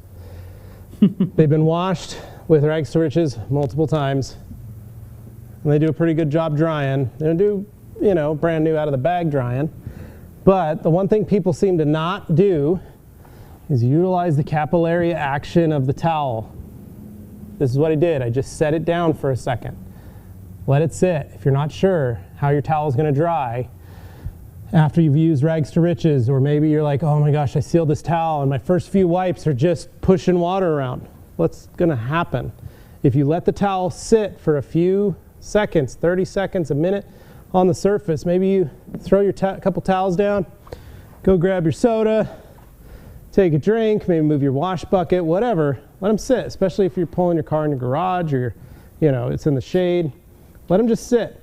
They've been washed with rags to riches multiple times, and they do a pretty good job drying. They don't do, brand new out of the bag drying. But the one thing people seem to not do is utilize the capillary action of the towel. This is what I did. I just set it down for a second. Let it sit. If you're not sure how your towel is going to dry after you've used rags to riches, or maybe you're like, oh my gosh, I sealed this towel and my first few wipes are just pushing water around. What's going to happen? If you let the towel sit for a few seconds, 30 seconds, a minute, on the surface. Maybe you throw your couple towels down, go grab your soda, take a drink, maybe move your wash bucket, whatever. Let them sit, especially if you're pulling your car in your garage or it's in the shade. Let them just sit.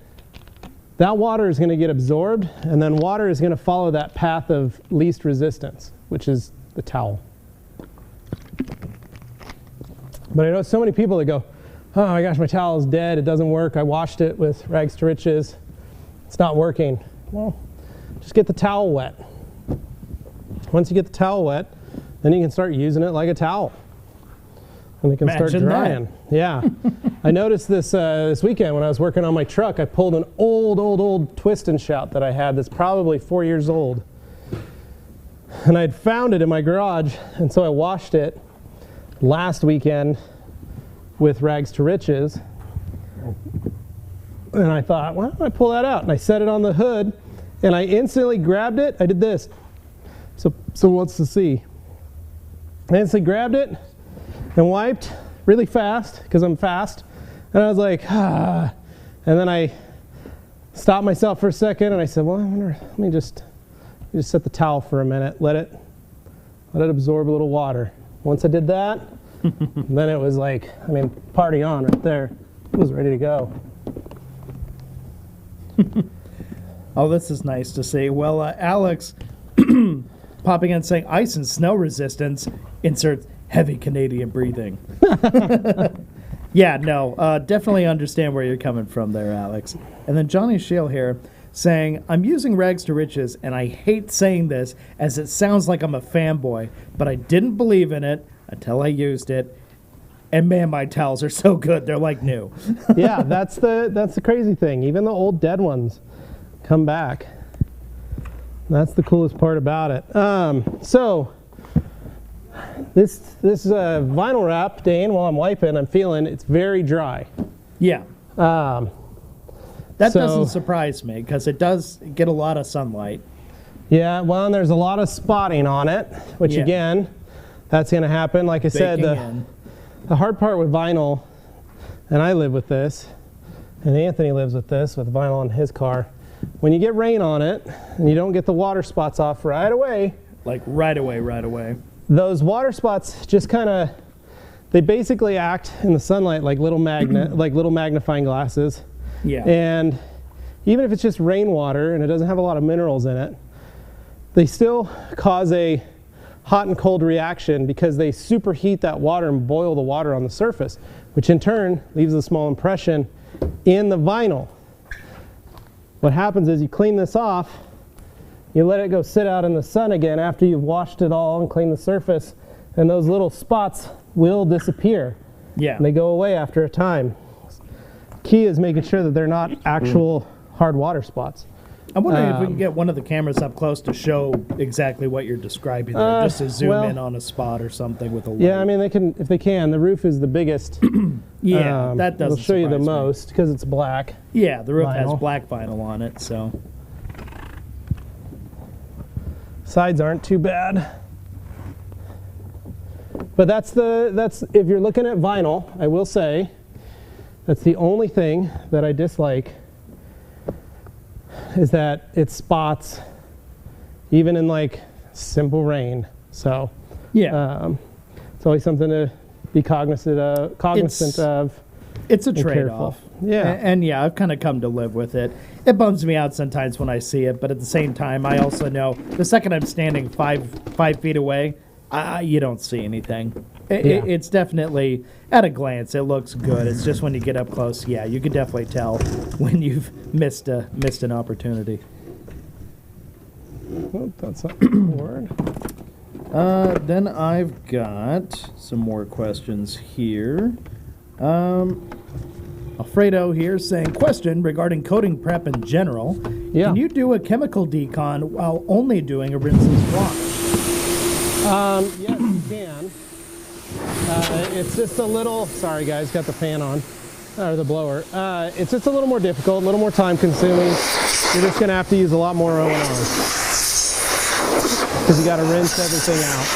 That water is going to get absorbed, and then water is going to follow that path of least resistance, which is the towel. But I know so many people that go, oh my gosh, my towel is dead, it doesn't work, I washed it with rags to riches, it's not working. Well, just get the towel wet. Once you get the towel wet, then you can start using it like a towel. And they can start drying. Yeah. I noticed this this weekend when I was working on my truck, I pulled an old twist and shout that I had that's probably 4 years old. And I'd found it in my garage, and so I washed it last weekend with rags to riches. And I thought, why don't I pull that out? And I set it on the hood, and I instantly grabbed it. I did this. So what's to see? I instantly grabbed it and wiped really fast, because I'm fast. And I was like, ah. And then I stopped myself for a second, and I said, well, let me just set the towel for a minute. Let it absorb a little water. Once I did that, then it was like, party on right there. It was ready to go. Oh, this is nice to see. Well, Alex popping in saying ice and snow resistance, inserts heavy Canadian breathing. Yeah, no, definitely understand where you're coming from there, Alex. And then Johnny Shield here saying, I'm using rags to riches, and I hate saying this as it sounds like I'm a fanboy, but I didn't believe in it until I used it. And man, my towels are so good, they're like new. Yeah, that's the crazy thing. Even the old dead ones come back. That's the coolest part about it. So this vinyl wrap, Dane, while I'm wiping, I'm feeling it's very dry. Yeah. That doesn't surprise me, because it does get a lot of sunlight. Yeah, well, and there's a lot of spotting on it, which again, that's going to happen. Like I said, the hard part with vinyl, and I live with this, and Anthony lives with this, with vinyl in his car. When you get rain on it, and you don't get the water spots off right away. Like right away. Those water spots just they basically act in the sunlight like little magnifying glasses. Yeah. And even if it's just rainwater and it doesn't have a lot of minerals in it, they still cause a hot and cold reaction because they superheat that water and boil the water on the surface, which in turn leaves a small impression in the vinyl. What happens is you clean this off, you let it go sit out in the sun again after you've washed it all and cleaned the surface, and those little spots will disappear. Yeah. And they go away after a time. Key is making sure that they're not actual hard water spots. I'm wondering if we can get one of the cameras up close to show exactly what you're describing there, just to zoom in on a spot or something with a light. Yeah, they can, if they can. The roof is the biggest. Yeah, that doesn't It'll show you the surprise me. most because it's black. Yeah, the roof vinyl. has black vinyl on it, so. Sides aren't too bad. But that's if you're looking at vinyl, I will say, that's the only thing that I dislike, is that it spots even in like simple rain. So yeah, it's always something to be cognizant of. It's a trade-off. Yeah. And yeah, I've kind of come to live with it. It bums me out sometimes when I see it, but at the same time, I also know the second I'm standing five feet away, you don't see anything. It's definitely, at a glance, it looks good. It's just when you get up close, yeah, you can definitely tell when you've missed an opportunity. Oh, that's not the word. Then I've got some more questions here. Alfredo here saying, question regarding coating prep in general. Yeah. Can you do a chemical decon while only doing a rinseless wash? Yes, you can. It's just a little, sorry guys, got the fan on, or the blower. It's just a little more difficult, a little more time consuming. You're just gonna have to use a lot more O&R because you gotta rinse everything out.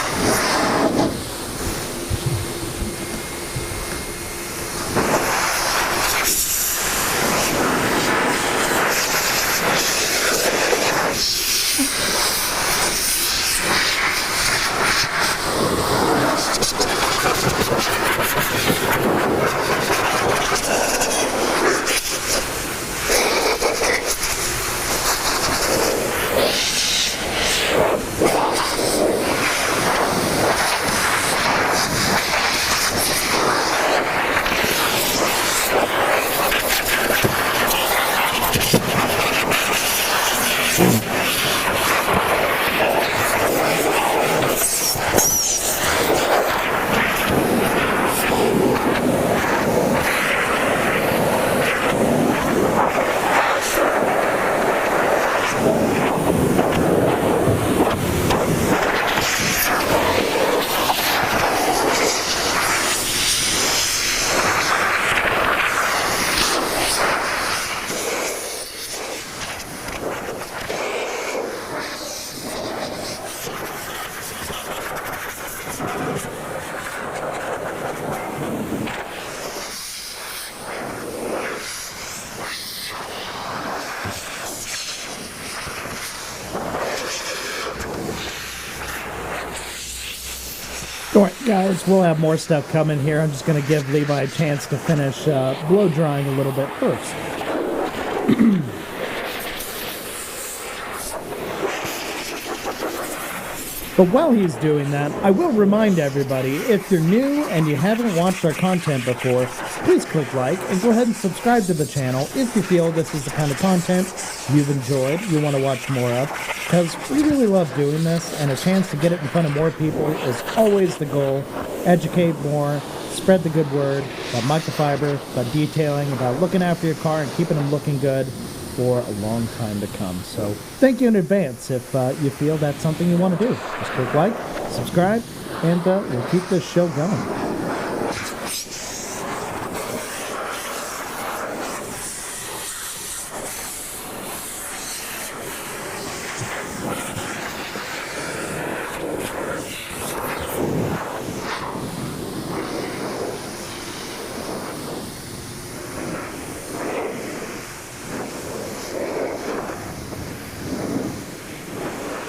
All right, guys, we'll have more stuff coming here. I'm just going to give Levi a chance to finish blow drying a little bit first. But while he's doing that, I will remind everybody, if you're new and you haven't watched our content before, please click like and go ahead and subscribe to the channel if you feel this is the kind of content you've enjoyed, you want to watch more of, because we really love doing this, and a chance to get it in front of more people is always the goal. Educate more, spread the good word about microfiber, about detailing, about looking after your car and keeping them looking good for a long time to come. So thank you in advance if you feel that's something you want to do. Just click like, subscribe, and we'll keep this show going.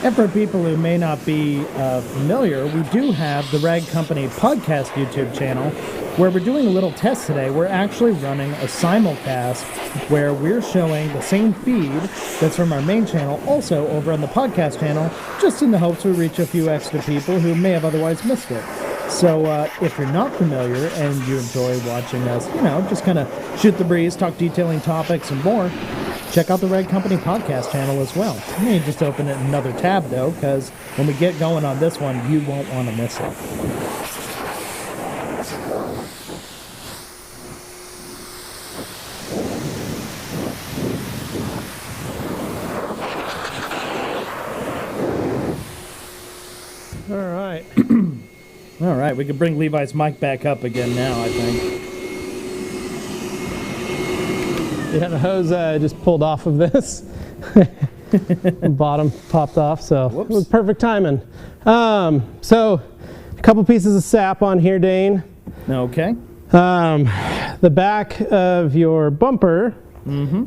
And for people who may not be familiar, we do have the Rag Company podcast YouTube channel where we're doing a little test today. We're actually running a simulcast where we're showing the same feed that's from our main channel also over on the podcast channel, just in the hopes we reach a few extra people who may have otherwise missed it. So if you're not familiar and you enjoy watching us, just kind of shoot the breeze, talk detailing topics and more, check out the Rag Company podcast channel as well. You may just open it in another tab, though, because when we get going on this one, you won't want to miss it. All right. All right, we can bring Levi's mic back up again now, I think. Yeah, the hose just pulled off of this. The bottom popped off, so Whoops. It was perfect timing. So a couple pieces of sap on here, Dane. Okay. The back of your bumper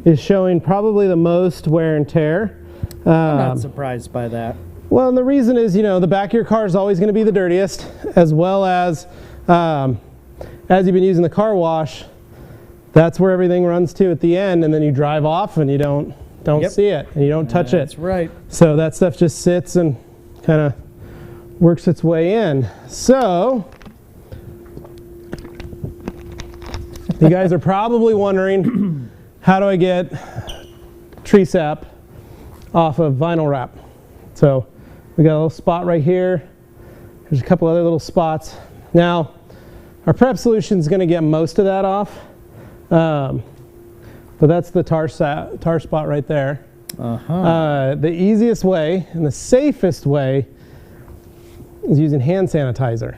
is showing probably the most wear and tear. I'm not surprised by that. Well, and the reason is, the back of your car is always going to be the dirtiest, as well as you've been using the car wash, that's where everything runs to at the end, and then you drive off and you don't see it and you don't touch it. That's right. So that stuff just sits and kind of works its way in. So you guys are probably wondering, how do I get tree sap off of vinyl wrap? So we got a little spot right here. There's a couple other little spots. Now, our prep solution is going to get most of that off. But that's the tar spot right there. The easiest way and the safest way is using hand sanitizer.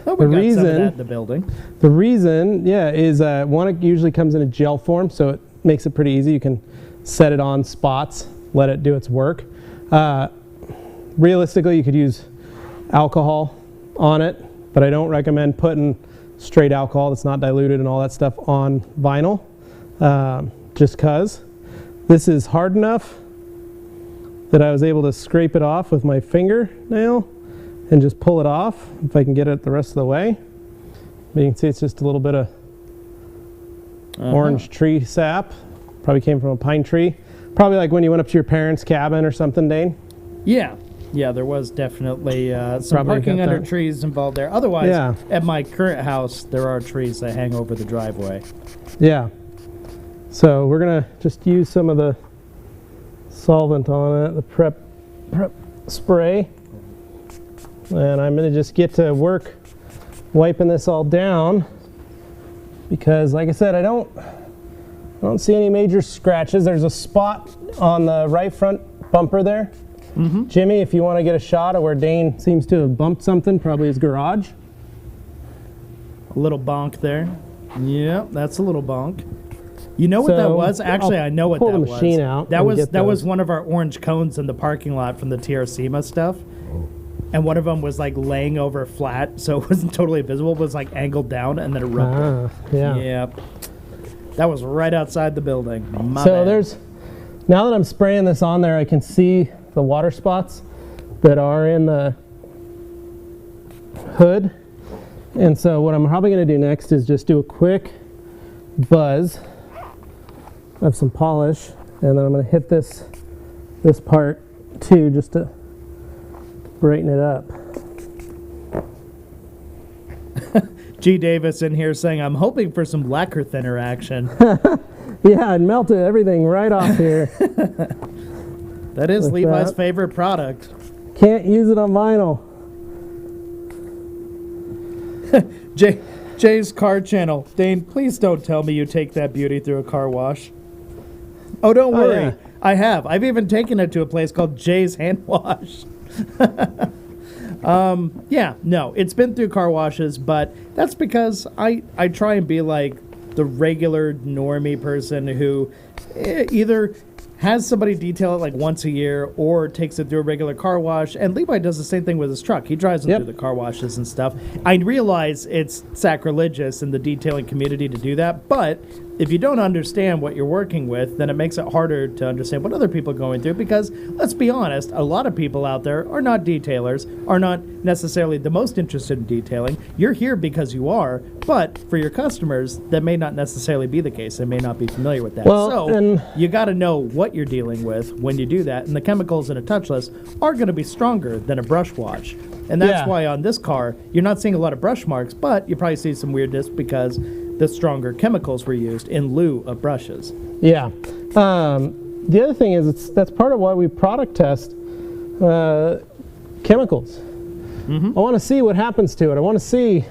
Oh, we got some of that in the building. The reason, is one, it usually comes in a gel form, so it makes it pretty easy. You can set it on spots, let it do its work. Realistically, you could use alcohol on it, but I don't recommend putting straight alcohol that's not diluted and all that stuff on vinyl, just because this is hard enough that I was able to scrape it off with my fingernail and just pull it off if I can get it the rest of the way. But you can see it's just a little bit of orange tree sap. Probably came from a pine tree. Probably like when you went up to your parents' cabin or something, Dane. Yeah, there was definitely some parking under trees involved there. Otherwise, at my current house, there are trees that hang over the driveway. Yeah. So we're going to just use some of the solvent on it, the prep spray. And I'm going to just get to work wiping this all down because, like I said, I don't see any major scratches. There's a spot on the right front bumper there. Jimmy, if you want to get a shot of where Dane seems to have bumped something, probably his garage. A little bonk there. Yep, that's a little bonk. You know what that was? Actually, I know what that was. Pull the machine out. That was one of our orange cones in the parking lot from the TRCMA stuff. And one of them was like laying over flat, so it wasn't totally visible. It was like angled down, and then it rubbed. Yep. That was right outside the building. So now that I'm spraying this on there, I can see the water spots that are in the hood. And so what I'm probably going to do next is just do a quick buzz of some polish, and then I'm going to hit this part too, just to brighten it up. G. Davis in here saying, I'm hoping for some lacquer thinner action. Yeah, it melted everything right off here. That is Levi's favorite product. Can't use it on vinyl. Jay's car channel. Dane, please don't tell me you take that beauty through a car wash. Oh, don't worry. Yeah. I have. I've even taken it to a place called Jay's Hand Wash. Yeah, no, it's been through car washes, but that's because I try and be like the regular normie person who either has somebody detail it like once a year or takes it through a regular car wash. And Levi does the same thing with his truck. He drives them through the car washes and stuff. I realize it's sacrilegious in the detailing community to do that, but if you don't understand what you're working with, then it makes it harder to understand what other people are going through, because let's be honest, a lot of people out there are not detailers, are not necessarily the most interested in detailing. You're here because you are, but for your customers, that may not necessarily be the case. They may not be familiar with that. Well, so you got to know what you're dealing with when you do that, and the chemicals in a touchless are going to be stronger than a brush wash. And that's why on this car, you're not seeing a lot of brush marks, but you probably see some weirdness because the stronger chemicals were used in lieu of brushes. Yeah. The other thing is that's part of why we product test chemicals. Mm-hmm. I want to see what happens to it. I want to see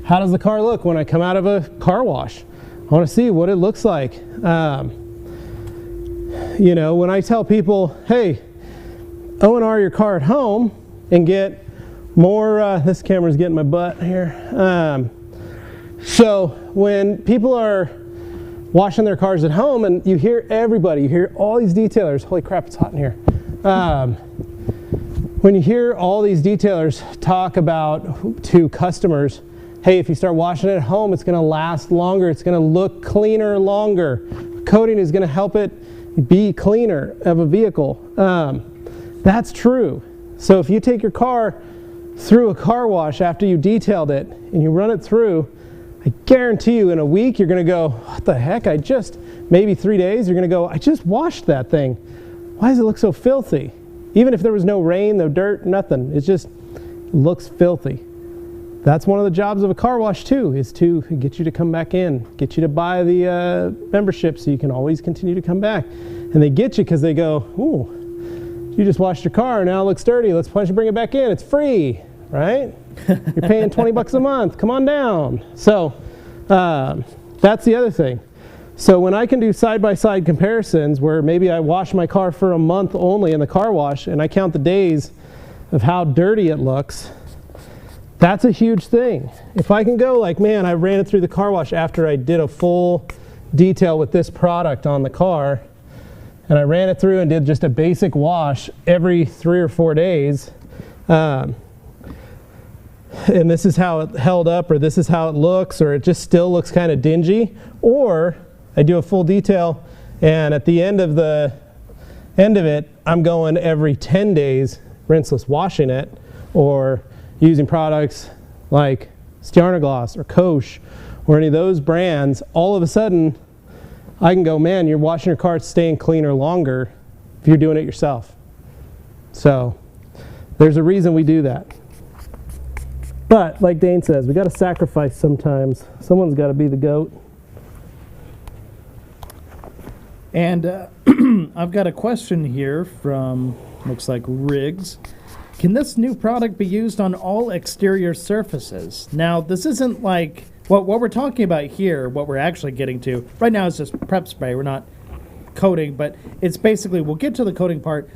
how does the car look when I come out of a car wash. I want to see what it looks like. You know, when I tell people, hey, O&R your car at home and get more, this camera's getting my butt here. So when people are washing their cars at home and you hear everybody, you hear all these detailers, holy crap, it's hot in here. When you hear all these detailers talk about to customers, hey, if you start washing it at home, it's going to last longer, it's going to look cleaner longer. Coating is going to help it be cleaner of a vehicle. That's true. So if you take your car through a car wash after you detailed it and you run it through, I guarantee you in a week you're going to go, what the heck, maybe 3 days, you're going to go, I just washed that thing. Why does it look so filthy? Even if there was no rain, no dirt, nothing, it just looks filthy. That's one of the jobs of a car wash too, is to get you to come back in, get you to buy the membership so you can always continue to come back. And they get you because they go, ooh, you just washed your car, now it looks dirty, let's bring it back in, it's free, right? You're paying $20 a month, come on down. So that's the other thing. So when I can do side-by-side comparisons where maybe I wash my car for a month only in the car wash and I count the days of how dirty it looks, that's a huge thing. If I can go like, man, I ran it through the car wash after I did a full detail with this product on the car, and I ran it through and did just a basic wash every 3 or 4 days, and this is how it held up, or this is how it looks, or it just still looks kind of dingy, or I do a full detail and at the end of it I'm going every 10 days rinseless washing it, or using products like Stjarnaglas or Kosh or any of those brands, all of a sudden I can go, man, you're washing your car, it's staying cleaner longer if you're doing it yourself. So there's a reason we do that. But like Dane says, we got to sacrifice sometimes. Someone's got to be the goat. And I've got a question here from, looks like Riggs. Can this new product be used on all exterior surfaces? Now, this isn't like, what we're talking about here, what we're actually getting to, right now is just prep spray. We're not coating, but it's basically, we'll get to the coating part.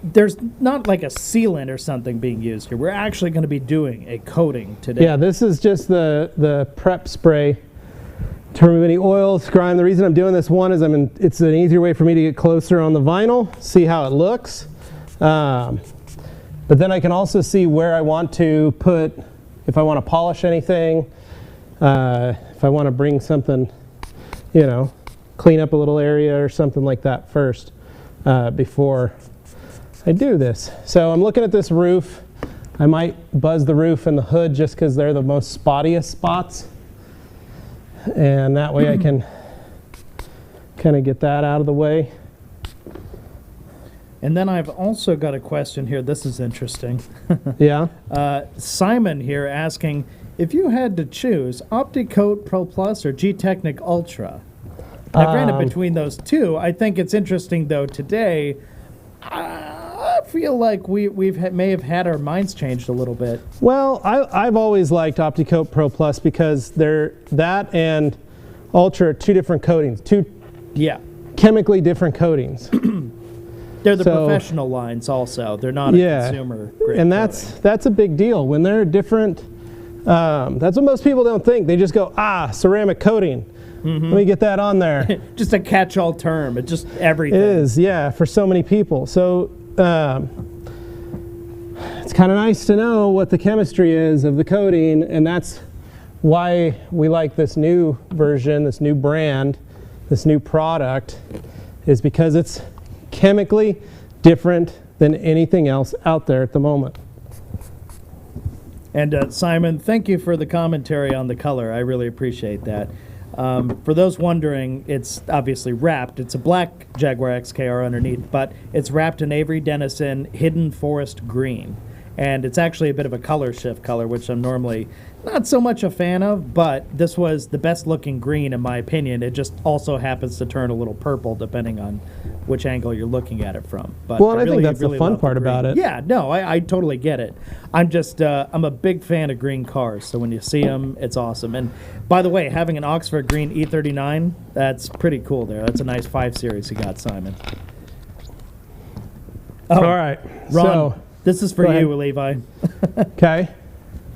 There's not like a sealant or something being used here. We're actually going to be doing a coating today. Yeah, this is just the prep spray to remove any oils, grime. The reason I'm doing this one is it's an easier way for me to get closer on the vinyl, see how it looks. But then I can also see where I want to put, if I want to polish anything, if I want to bring something, you know, clean up a little area or something like that first before I do this. So I'm looking at this roof. I might buzz the roof and the hood just because they're the most spottiest spots. And that way I can kind of get that out of the way. And then I've also got a question here. This is interesting. Yeah. Simon here asking, if you had to choose OptiCoat Pro Plus or G-Technic Ultra? Now, granted, between those two, I think it's interesting, though, today, I feel like may have had our minds changed a little bit. Well, I've always liked OptiCoat Pro Plus because that and Ultra are two different coatings, two chemically different coatings. They're the professional lines also. They're not a consumer grade. And that's a big deal. When they're different, that's what most people don't think. They just go, ceramic coating. Let me get that on there. Just a catch-all term. It's just everything. It is, yeah, for so many people. So it's kind of nice to know what the chemistry is of the coating, and that's why we like this new version, this new brand, this new product, is because it's chemically different than anything else out there at the moment. And Simon, thank you for the commentary on the color. I really appreciate that. For those wondering, it's obviously wrapped. It's a black Jaguar XKR underneath, but it's wrapped in Avery Dennison Hidden Forest Green. And it's actually a bit of a color shift color, which I'm normally not so much a fan of, but this was the best looking green in my opinion. It just also happens to turn a little purple depending on which angle you're looking at it from. But well, and I think that's the fun part about it. Yeah, no, I totally get it. I'm just, I'm a big fan of green cars, so when you see them, it's awesome. And by the way, having an Oxford Green E39, that's pretty cool there. That's a nice 5 Series you got, Simon. Oh, all right, Ron, so this is for you, Levi. Okay.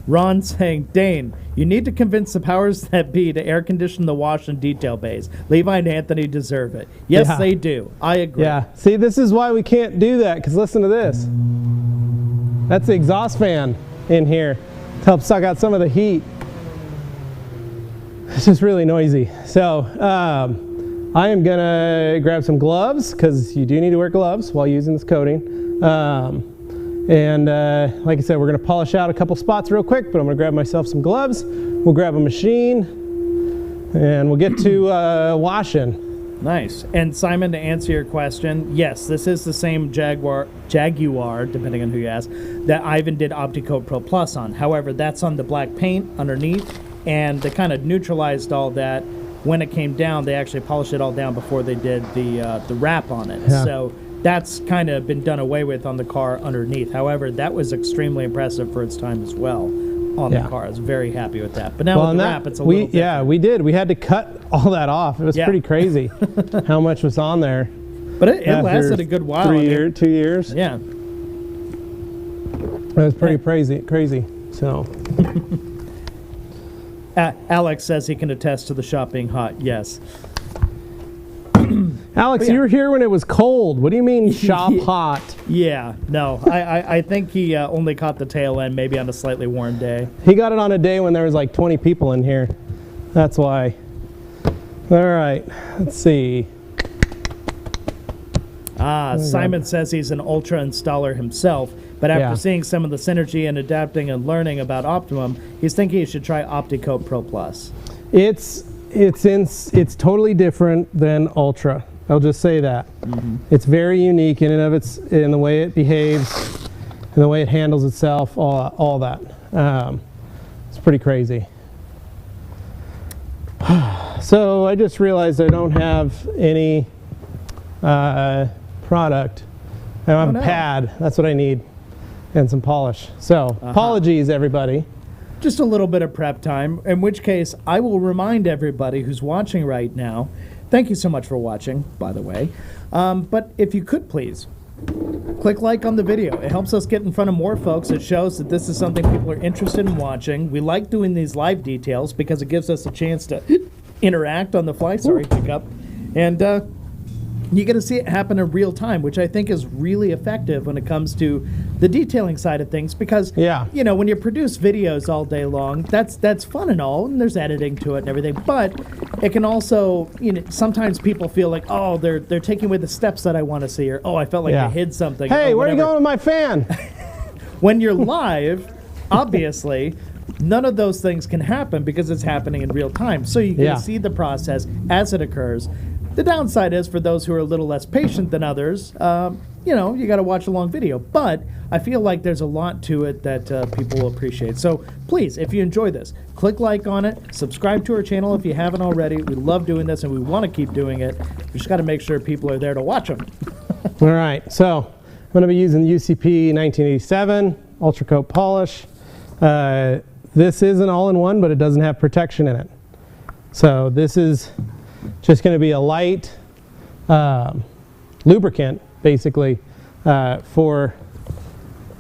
Ron saying, Dane, you need to convince the powers that be to air condition the wash and detail bays. Levi and Anthony deserve it. Yes, they do. I agree. Yeah. See, this is why we can't do that, because listen to this. That's the exhaust fan in here to help suck out some of the heat. It's just really noisy. So I am going to grab some gloves, because you do need to wear gloves while using this coating. And like I said, we're going to polish out a couple spots real quick, but I'm going to grab myself some gloves. We'll grab a machine, and we'll get to washing. Nice. And Simon, to answer your question, yes, this is the same Jaguar, depending on who you ask, that Ivan did OptiCoat Pro Plus on. However, that's on the black paint underneath, and they kind of neutralized all that. When it came down, they actually polished it all down before they did the wrap on it. Yeah. So that's kind of been done away with on the car underneath. However, that was extremely impressive for its time as well on the car. I was very happy with that. But now with the wrap, it's a little different. Yeah, we did. We had to cut all that off. It was pretty crazy how much was on there. But it lasted a good while. 2 years. Yeah. It was pretty crazy. So. Alex says he can attest to the shop being hot. Yes. Alex, you were here when it was cold. What do you mean shop hot? Yeah, no. I think he only caught the tail end maybe on a slightly warm day. He got it on a day when there was like 20 people in here. That's why. All right, let's see. Simon says he's an Ultra installer himself, but after seeing some of the synergy and adapting and learning about Optimum, he's thinking he should try OptiCoat Pro Plus. It's totally different than Ultra. I'll just say that. It's very unique in and of in the way it behaves, and the way it handles itself, all that. It's pretty crazy. So I just realized I don't have any product. I don't have a pad. That's what I need, and some polish. So apologies, everybody. Just a little bit of prep time, in which case I will remind everybody who's watching right now, thank you so much for watching, by the way, but if you could please, click like on the video. It helps us get in front of more folks. It shows that this is something people are interested in watching. We like doing these live details because it gives us a chance to interact on the fly, pickup, and you get to see it happen in real time, which I think is really effective when it comes to the detailing side of things, because you know, when you produce videos all day long, that's fun and all, and there's editing to it and everything, but it can also, you know, sometimes people feel like, oh, they're taking away the steps that I want to see, or oh, I felt like I hid something. Hey, where are you going with my fan? When you're live, obviously, none of those things can happen because it's happening in real time. So you can see the process as it occurs. The downside is for those who are a little less patient than others, you got to watch a long video. But I feel like there's a lot to it that people will appreciate. So please, if you enjoy this, click like on it, subscribe to our channel if you haven't already. We love doing this and we want to keep doing it. We just got to make sure people are there to watch them. All right, so I'm going to be using UCP 1987 Ultra Coat Polish. This is an all-in-one, but it doesn't have protection in it. So this is just going to be a light lubricant, basically, for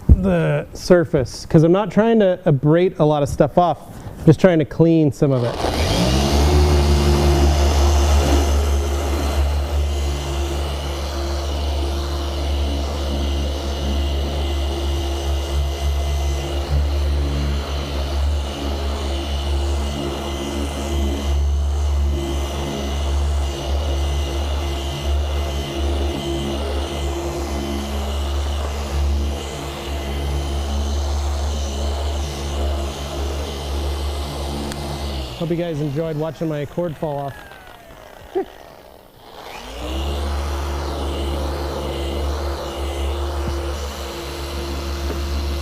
the surface, because I'm not trying to abrade a lot of stuff off, I'm just trying to clean some of it. Hope you guys enjoyed watching my cord fall off.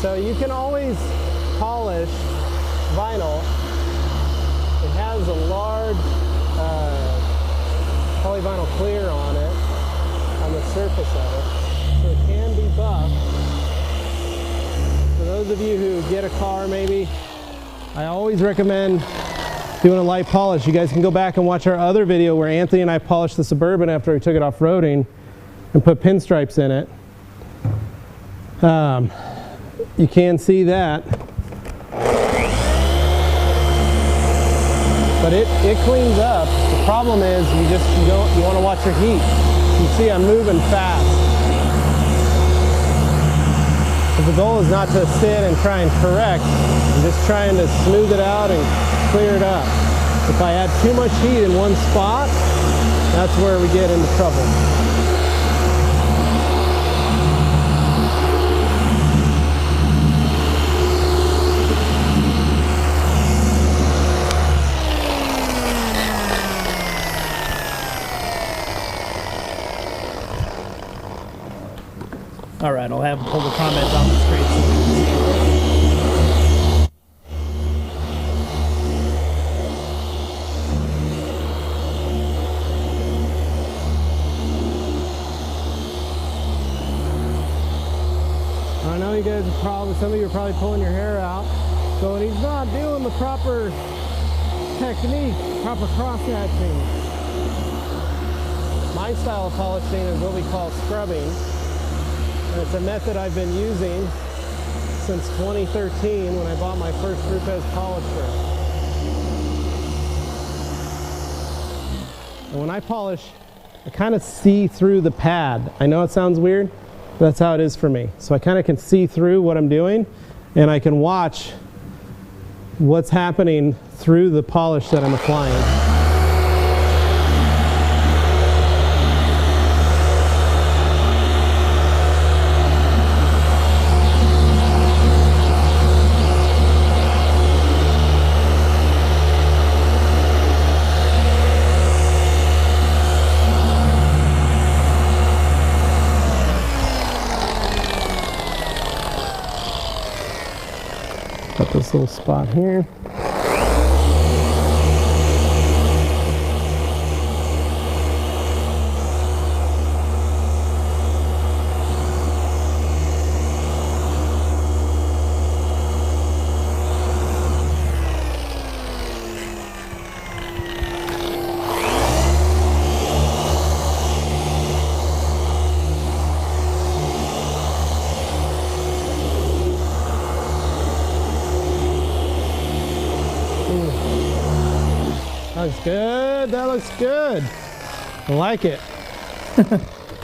So you can always polish vinyl. It has a large polyvinyl clear on it, on the surface of it, so it can be buffed. For those of you who get a car maybe, I always recommend doing a light polish. You guys can go back and watch our other video where Anthony and I polished the Suburban after we took it off-roading and put pinstripes in it. You can see that. But it cleans up. The problem is you want to watch your heat. You see I'm moving fast. But the goal is not to sit and try and correct. I'm just trying to smooth it out and clear it up. If I add too much heat in one spot, that's where we get into trouble. All right, I'll have him pull the comments on the screen so we can see it. I know you guys are probably, some of you are probably pulling your hair out, going, he's not doing the proper technique, proper cross-hatching. My style of polishing is what we call scrubbing, and it's a method I've been using since 2013 when I bought my first Rupes polisher. And when I polish, I kind of see through the pad. I know it sounds weird, but that's how it is for me. So I kind of can see through what I'm doing, and I can watch what's happening through the polish that I'm applying. Got this little spot here. That looks good. That looks good. I like it.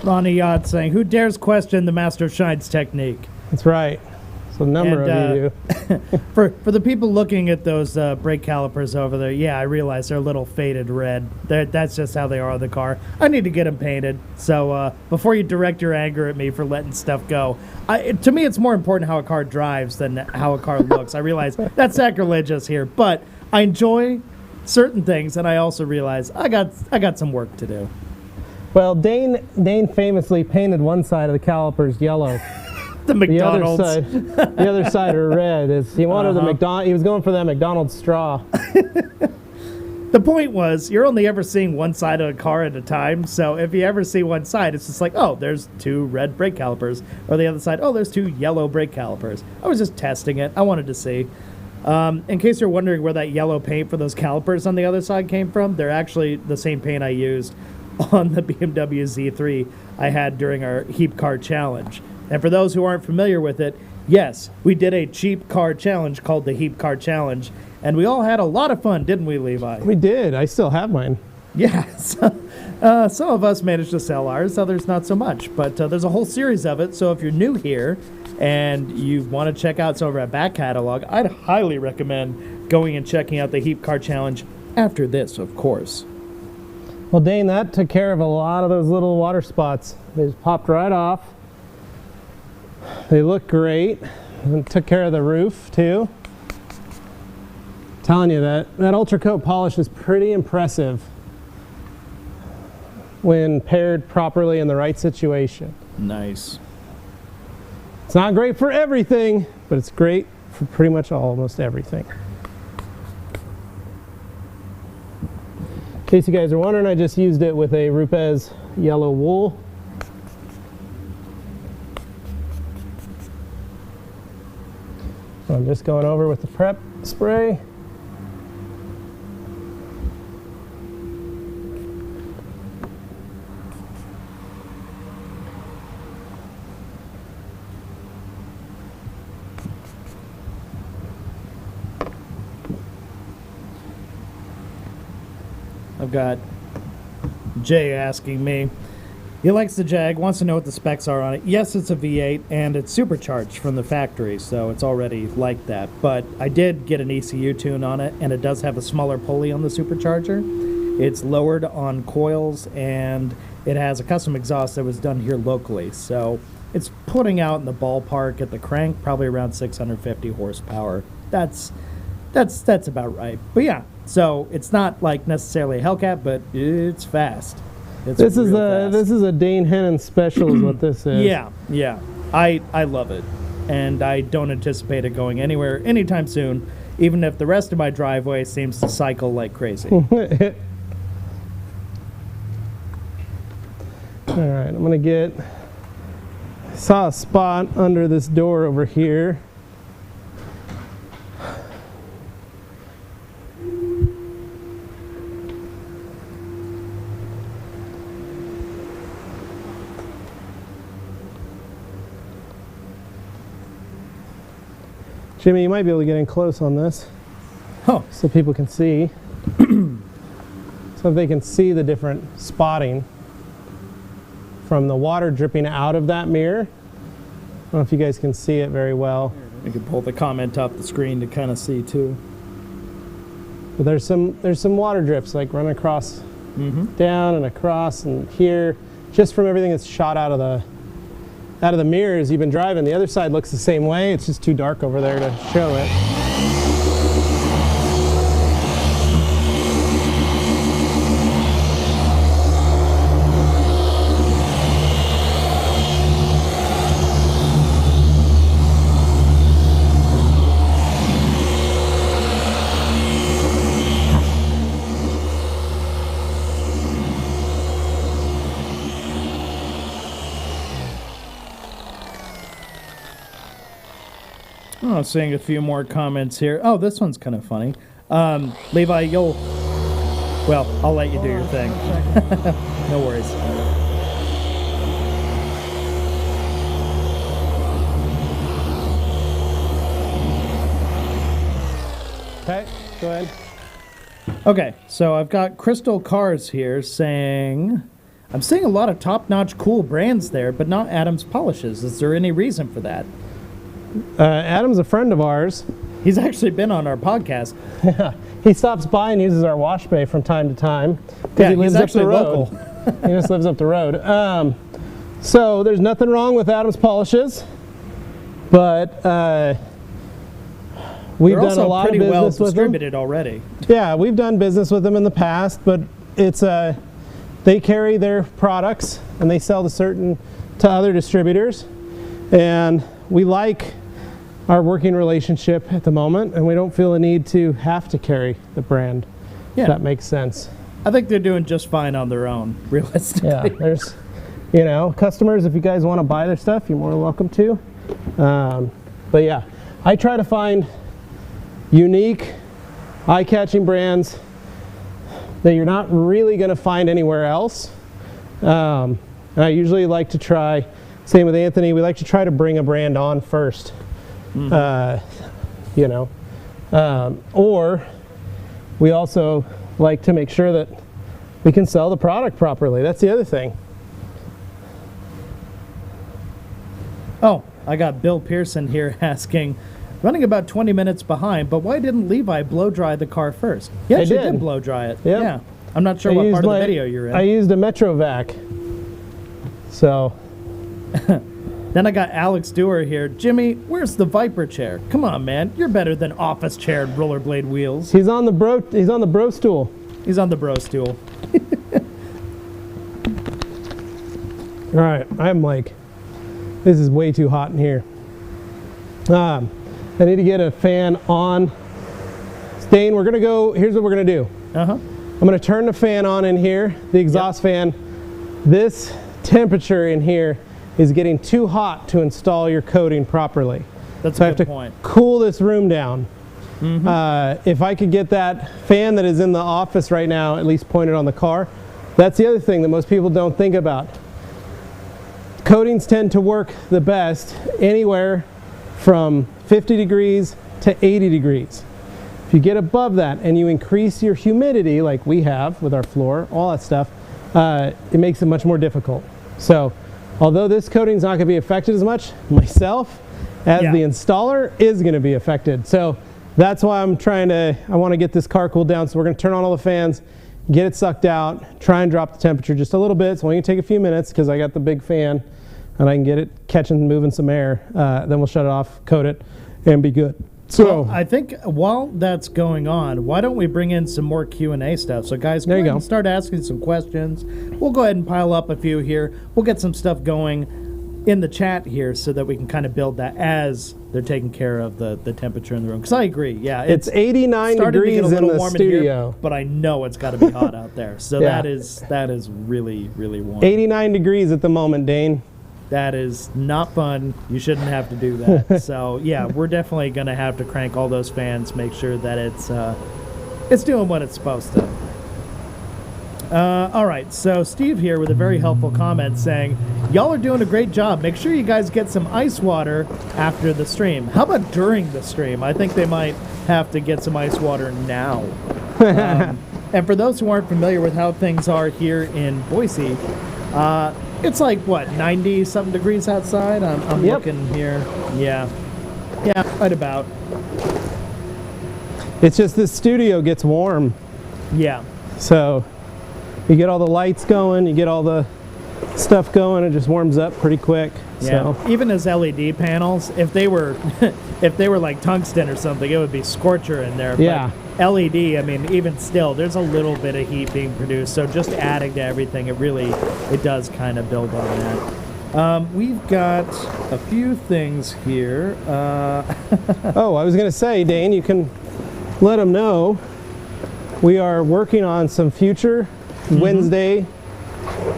Ronnie Yacht saying, who dares question the Master of Shine's technique? That's right. So a number of you do. For the people looking at those brake calipers over there, yeah, I realize they're a little faded red. That's just how they are on the car. I need to get them painted. So before you direct your anger at me for letting stuff go, to me it's more important how a car drives than how a car looks. I realize that's sacrilegious here, but I enjoy certain things, and I also realize I got some work to do. Well, Dane famously painted one side of the calipers yellow. The McDonald's. The other side are red. He wanted he was going for that McDonald's straw. The point was, you're only ever seeing one side of a car at a time, so if you ever see one side, it's just like, oh, there's 2 red brake calipers, or the other side, oh, there's 2 yellow brake calipers. I was just testing it. I wanted to see. In case you're wondering where that yellow paint for those calipers on the other side came from, they're actually the same paint I used on the BMW Z3 I had during our Heap Car Challenge. And for those who aren't familiar with it, yes, we did a cheap car challenge called the Heap Car Challenge, and we all had a lot of fun, didn't we, Levi? We did. I still have mine. Yeah. Some of us managed to sell ours, others not so much. But there's a whole series of it, so if you're new here and you want to check out some of our back catalog, I'd highly recommend going and checking out the Heap Car Challenge after this, of course. Well, Dane, that took care of a lot of those little water spots. They just popped right off. They look great. And took care of the roof, too. Telling you that Ultra Coat polish is pretty impressive when paired properly in the right situation. Nice. It's not great for everything, but it's great for pretty much almost everything. In case you guys are wondering, I just used it with a Rupes yellow wool. So I'm just going over with the prep spray. I've got Jay asking me. He likes the Jag, wants to know what the specs are on it. Yes, it's a V8, and it's supercharged from the factory, so it's already like that. But I did get an ECU tune on it, and it does have a smaller pulley on the supercharger. It's lowered on coils, and it has a custom exhaust that was done here locally. So it's putting out in the ballpark at the crank, probably around 650 horsepower. That's about right. But yeah, so it's not like necessarily a Hellcat, but it's fast. This is a Dane Hennon special is what this is. Yeah. I love it. And I don't anticipate it going anywhere anytime soon, even if the rest of my driveway seems to cycle like crazy. All right, I'm going to saw a spot under this door over here. Jimmy, you might be able to get in close on this. Oh. So people can see. So they can see the different spotting from the water dripping out of that mirror. I don't know if you guys can see it very well. You can pull the comment up the screen to kind of see too. But there's some water drips like running across, down and across and here, just from everything that's shot out of the mirrors you've been driving. The other side looks the same way. It's just too dark over there to show it. Oh, seeing a few more comments here. Oh, this one's kind of funny. Levi, well, I'll let you do your thing. No worries. Okay, go ahead. Okay, so I've got Crystal Cars here saying, I'm seeing a lot of top-notch cool brands there, but not Adams polishes. Is there any reason for that? Adam's a friend of ours. He's actually been on our podcast. He stops by and uses our wash bay from time to time. Yeah, he lives he's up the actually road. local. He just lives up the road. So there's nothing wrong with Adam's polishes, but we've They're done also a lot of pretty well business with them. distributed already. Yeah, we've done business with them in the past, but it's they carry their products and they sell to other distributors, and we like our working relationship at the moment, and we don't feel a need to have to carry the brand. Yeah. If that makes sense. I think they're doing just fine on their own, realistically. Yeah, there's, customers, if you guys want to buy their stuff, you're more than welcome to. But yeah, I try to find unique, eye-catching brands that you're not really going to find anywhere else. And I usually like to try, same with Anthony, we like to try to bring a brand on first. Or we also like to make sure that we can sell the product properly. That's the other thing. Oh, I got Bill Pearson here asking, running about 20 minutes behind, but why didn't Levi blow dry the car first? Yeah, she did blow dry it. Yep. Yeah. I'm not sure what part of the video you're in. I used a Metrovac. So. Then I got Alex Dewar here. Jimmy, where's the Viper chair? Come on, man. You're better than office chair and rollerblade wheels. He's on the bro stool. He's on the bro stool. All right, I'm like, this is way too hot in here. I need to get a fan on. Dane, here's what we're gonna do. I'm gonna turn the fan on in here, the exhaust fan. This temperature in here is getting too hot to install your coating properly. That's so a good point. I have to cool this room down. If I could get that fan that is in the office right now at least pointed on the car, that's the other thing that most people don't think about. Coatings tend to work the best anywhere from 50 degrees to 80 degrees. If you get above that and you increase your humidity like we have with our floor, all that stuff, it makes it much more difficult. So although this coating is not going to be affected as much, myself as the installer is going to be affected. So that's why I want to get this car cooled down. So we're going to turn on all the fans, get it sucked out, try and drop the temperature just a little bit. It's only going to take a few minutes because I got the big fan and I can get it catching and moving some air. Then we'll shut it off, coat it, and be good. So well, I think while that's going on, why don't we bring in some more Q&A stuff? So guys, go ahead and start asking some questions. We'll go ahead and pile up a few here. We'll get some stuff going in the chat here so that we can kind of build that as they're taking care of the temperature in the room. Because I agree, yeah. It's 89 degrees in the studio. But I know it's got to be hot out there. So that is really, really warm. 89 degrees at the moment, Dane. That is not fun. You shouldn't have to do that. So yeah, we're definitely going to have to crank all those fans, make sure that it's doing what it's supposed to. All right, so Steve here with a very helpful comment saying, y'all are doing a great job. Make sure you guys get some ice water after the stream. How about during the stream? I think they might have to get some ice water now. And for those who aren't familiar with how things are here in Boise, it's like, what, 90-something degrees outside? I'm looking here. Yeah, right about. It's just this studio gets warm. Yeah. So you get all the lights going, you get all the stuff going, it just warms up pretty quick. Yeah. So. Even as LED panels, if they were like tungsten or something, it would be scorcher in there. Yeah. But LED, I mean, even still, there's a little bit of heat being produced. So just adding to everything, it does kind of build on that. We've got a few things here. Oh, I was going to say, Dane, you can let them know we are working on some future Wednesday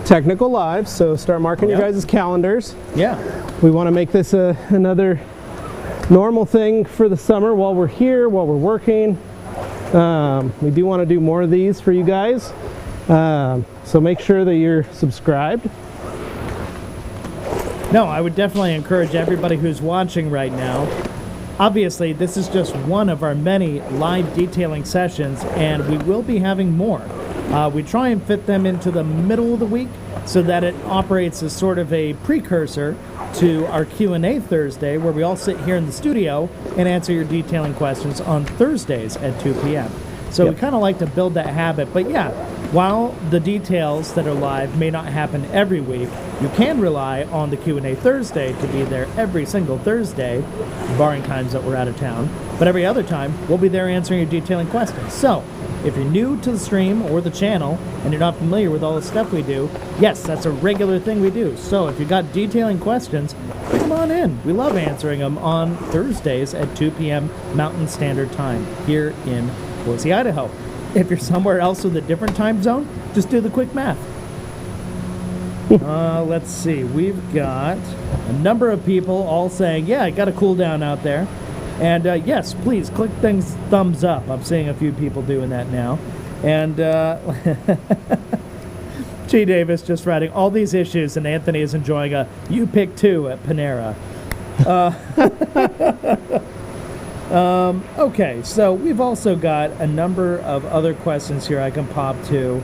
technical lives, so start marking your guys' calendars. Yeah. We want to make this another normal thing for the summer while we're here, while we're working. We do want to do more of these for you guys, so make sure that you're subscribed. No, I would definitely encourage everybody who's watching right now. Obviously, this is just one of our many live detailing sessions, and we will be having more. We try and fit them into the middle of the week so that it operates as sort of a precursor to our Q&A Thursday, where we all sit here in the studio and answer your detailing questions on Thursdays at 2 p.m. So we kind of like to build that habit. But yeah, while the details that are live may not happen every week, you can rely on the Q&A Thursday to be there every single Thursday, barring times that we're out of town. But every other time, we'll be there answering your detailing questions. So if you're new to the stream or the channel and you're not familiar with all the stuff we do, yes, that's a regular thing we do. So if you've got detailing questions, come on in. We love answering them on Thursdays at 2 p.m. Mountain Standard Time here in Boise, Idaho. If you're somewhere else with a different time zone, just do the quick math. Let's see. We've got a number of people all saying, yeah, I got a cool down out there. And yes, please click thumbs up. I'm seeing a few people doing that now. And G. Davis just writing all these issues, and Anthony is enjoying a you pick two at Panera. Okay, so we've also got a number of other questions here I can pop to.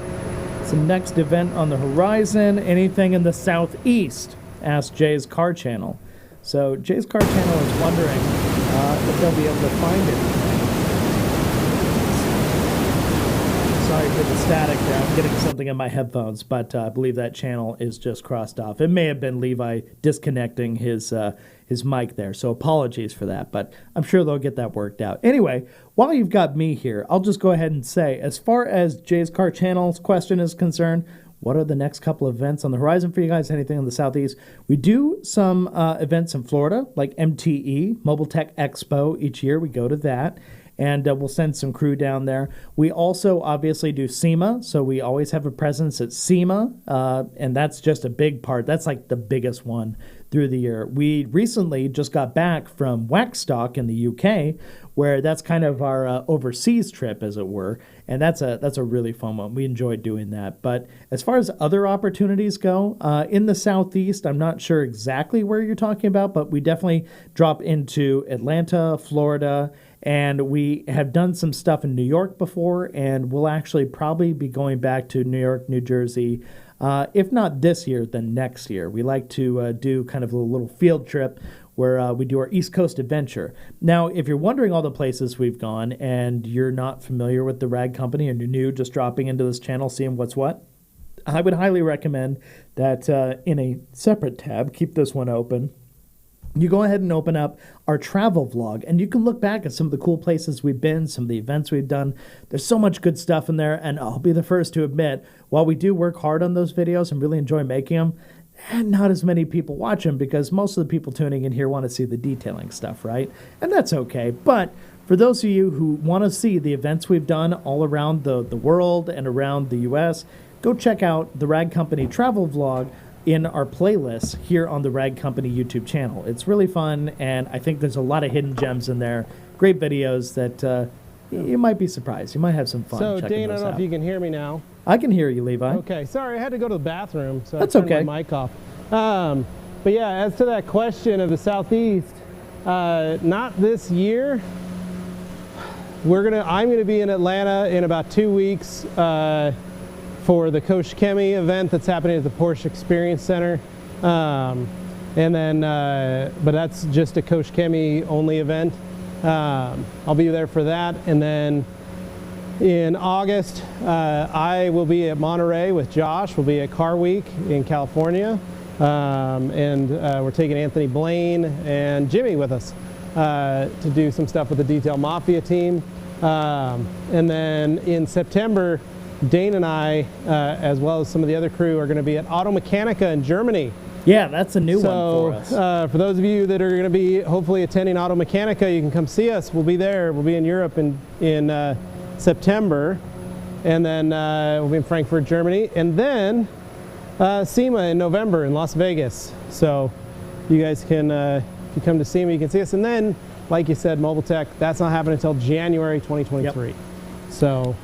Some next event on the horizon. Anything in the southeast? Asked Jay's Car Channel. So Jay's Car Channel is wondering if they'll be able to find it. Sorry for the static there. I'm getting something in my headphones, but I believe that channel is just crossed off. It may have been Levi disconnecting his mic there, so apologies for that, but I'm sure they'll get that worked out. Anyway, while you've got me here, I'll just go ahead and say, as far as Jay's Car Channel's question is concerned, what are the next couple of events on the horizon for you guys? Anything in the Southeast? We do some events in Florida, like MTE, Mobile Tech Expo. Each year we go to that, and we'll send some crew down there. We also obviously do SEMA, so we always have a presence at SEMA, and that's just a big part. That's like the biggest one through the year. We recently just got back from Waxstock in the UK, where that's kind of our overseas trip, as it were, and that's a really fun one. We enjoyed doing that. But as far as other opportunities go, in the Southeast, I'm not sure exactly where you're talking about, but we definitely drop into Atlanta, Florida, and we have done some stuff in New York before, and we'll actually probably be going back to New York, New Jersey, if not this year, then next year. We like to do kind of a little field trip where we do our East Coast adventure. Now, if you're wondering all the places we've gone and you're not familiar with the Rag Company and you're new, just dropping into this channel, seeing what's what, I would highly recommend that in a separate tab, keep this one open, you go ahead and open up our travel vlog, and you can look back at some of the cool places we've been, some of the events we've done. There's so much good stuff in there, and I'll be the first to admit, while we do work hard on those videos and really enjoy making them, and not as many people watch them because most of the people tuning in here want to see the detailing stuff, right? And that's okay. But for those of you who want to see the events we've done all around the world and around the U.S., go check out the Rag Company travel vlog in our playlists here on the Rag Company YouTube channel. It's really fun, and I think there's a lot of hidden gems in there. Great videos that you might be surprised. You might have some fun checking those out. So, Dane, I don't know if you can hear me now. I can hear you, Levi. Okay, sorry, I had to go to the bathroom, so that's I turned okay. my mic off. But yeah, as to that question of the Southeast, not this year. I'm gonna be in Atlanta in about 2 weeks for the Coach Chemi event that's happening at the Porsche Experience Center. And then, but that's just a Coach Chemi only event. I'll be there for that. And then in August, I will be at Monterey with Josh. We'll be at Car Week in California. And we're taking Anthony Blaine and Jimmy with us to do some stuff with the Detail Mafia team. And then in September, Dane and I, as well as some of the other crew, are going to be at Automechanica in Germany. Yeah, that's a new one for us. For those of you that are going to be hopefully attending Automechanica, you can come see us. We'll be there. We'll be in Europe in September, and then we'll be in Frankfurt, Germany, and then SEMA in November in Las Vegas. So you guys can, if you come to SEMA, you can see us. And then, like you said, Mobile Tech, that's not happening until January 2023. Yep. So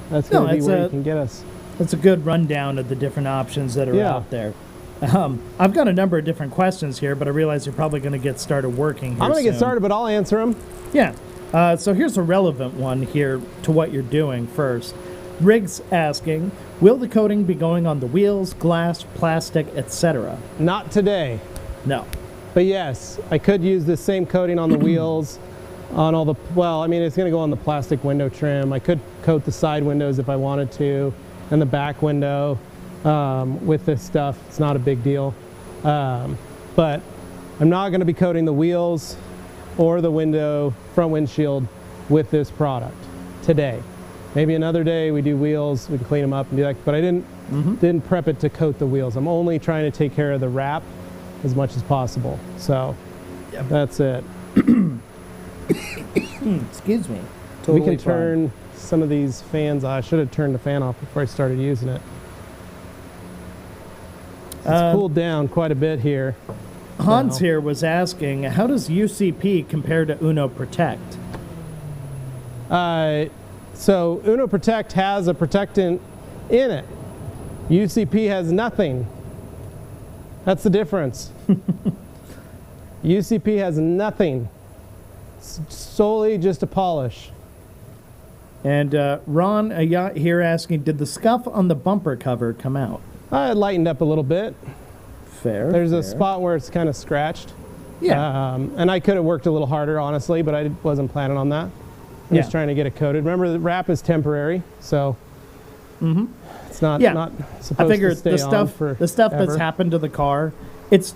that's going to be where you can get us. That's a good rundown of the different options that are out there. I've got a number of different questions here, but I realize you're probably going to get started working here I'm going to get started, but I'll answer them. Yeah. So here's a relevant one here to what you're doing first. Riggs asking, will the coating be going on the wheels, glass, plastic, etc.? Not today. No. But yes, I could use this same coating on the wheels, on all the, well, I mean, it's going to go on the plastic window trim. I could coat the side windows if I wanted to, and the back window with this stuff. It's not a big deal. But I'm not going to be coating the wheels or the window, front windshield with this product today. Maybe another day we do wheels, we can clean them up and do that, but I didn't prep it to coat the wheels. I'm only trying to take care of the wrap as much as possible. So that's it. Excuse me. We can turn some of these fans off. I should have turned the fan off before I started using it. It's cooled down quite a bit here. Hans here was asking, how does UCP compare to Uno Protect? So Uno Protect has a protectant in it. UCP has nothing. That's the difference. UCP has nothing. It's solely just a polish. And Ron here asking, did the scuff on the bumper cover come out? It lightened up a little bit. Fair. There's a spot where it's kind of scratched. Yeah. And I could have worked a little harder, honestly, but I wasn't planning on that. I'm just trying to get it coated. Remember, the wrap is temporary, so it's not supposed to stay on forever. The stuff that's happened to the car, it's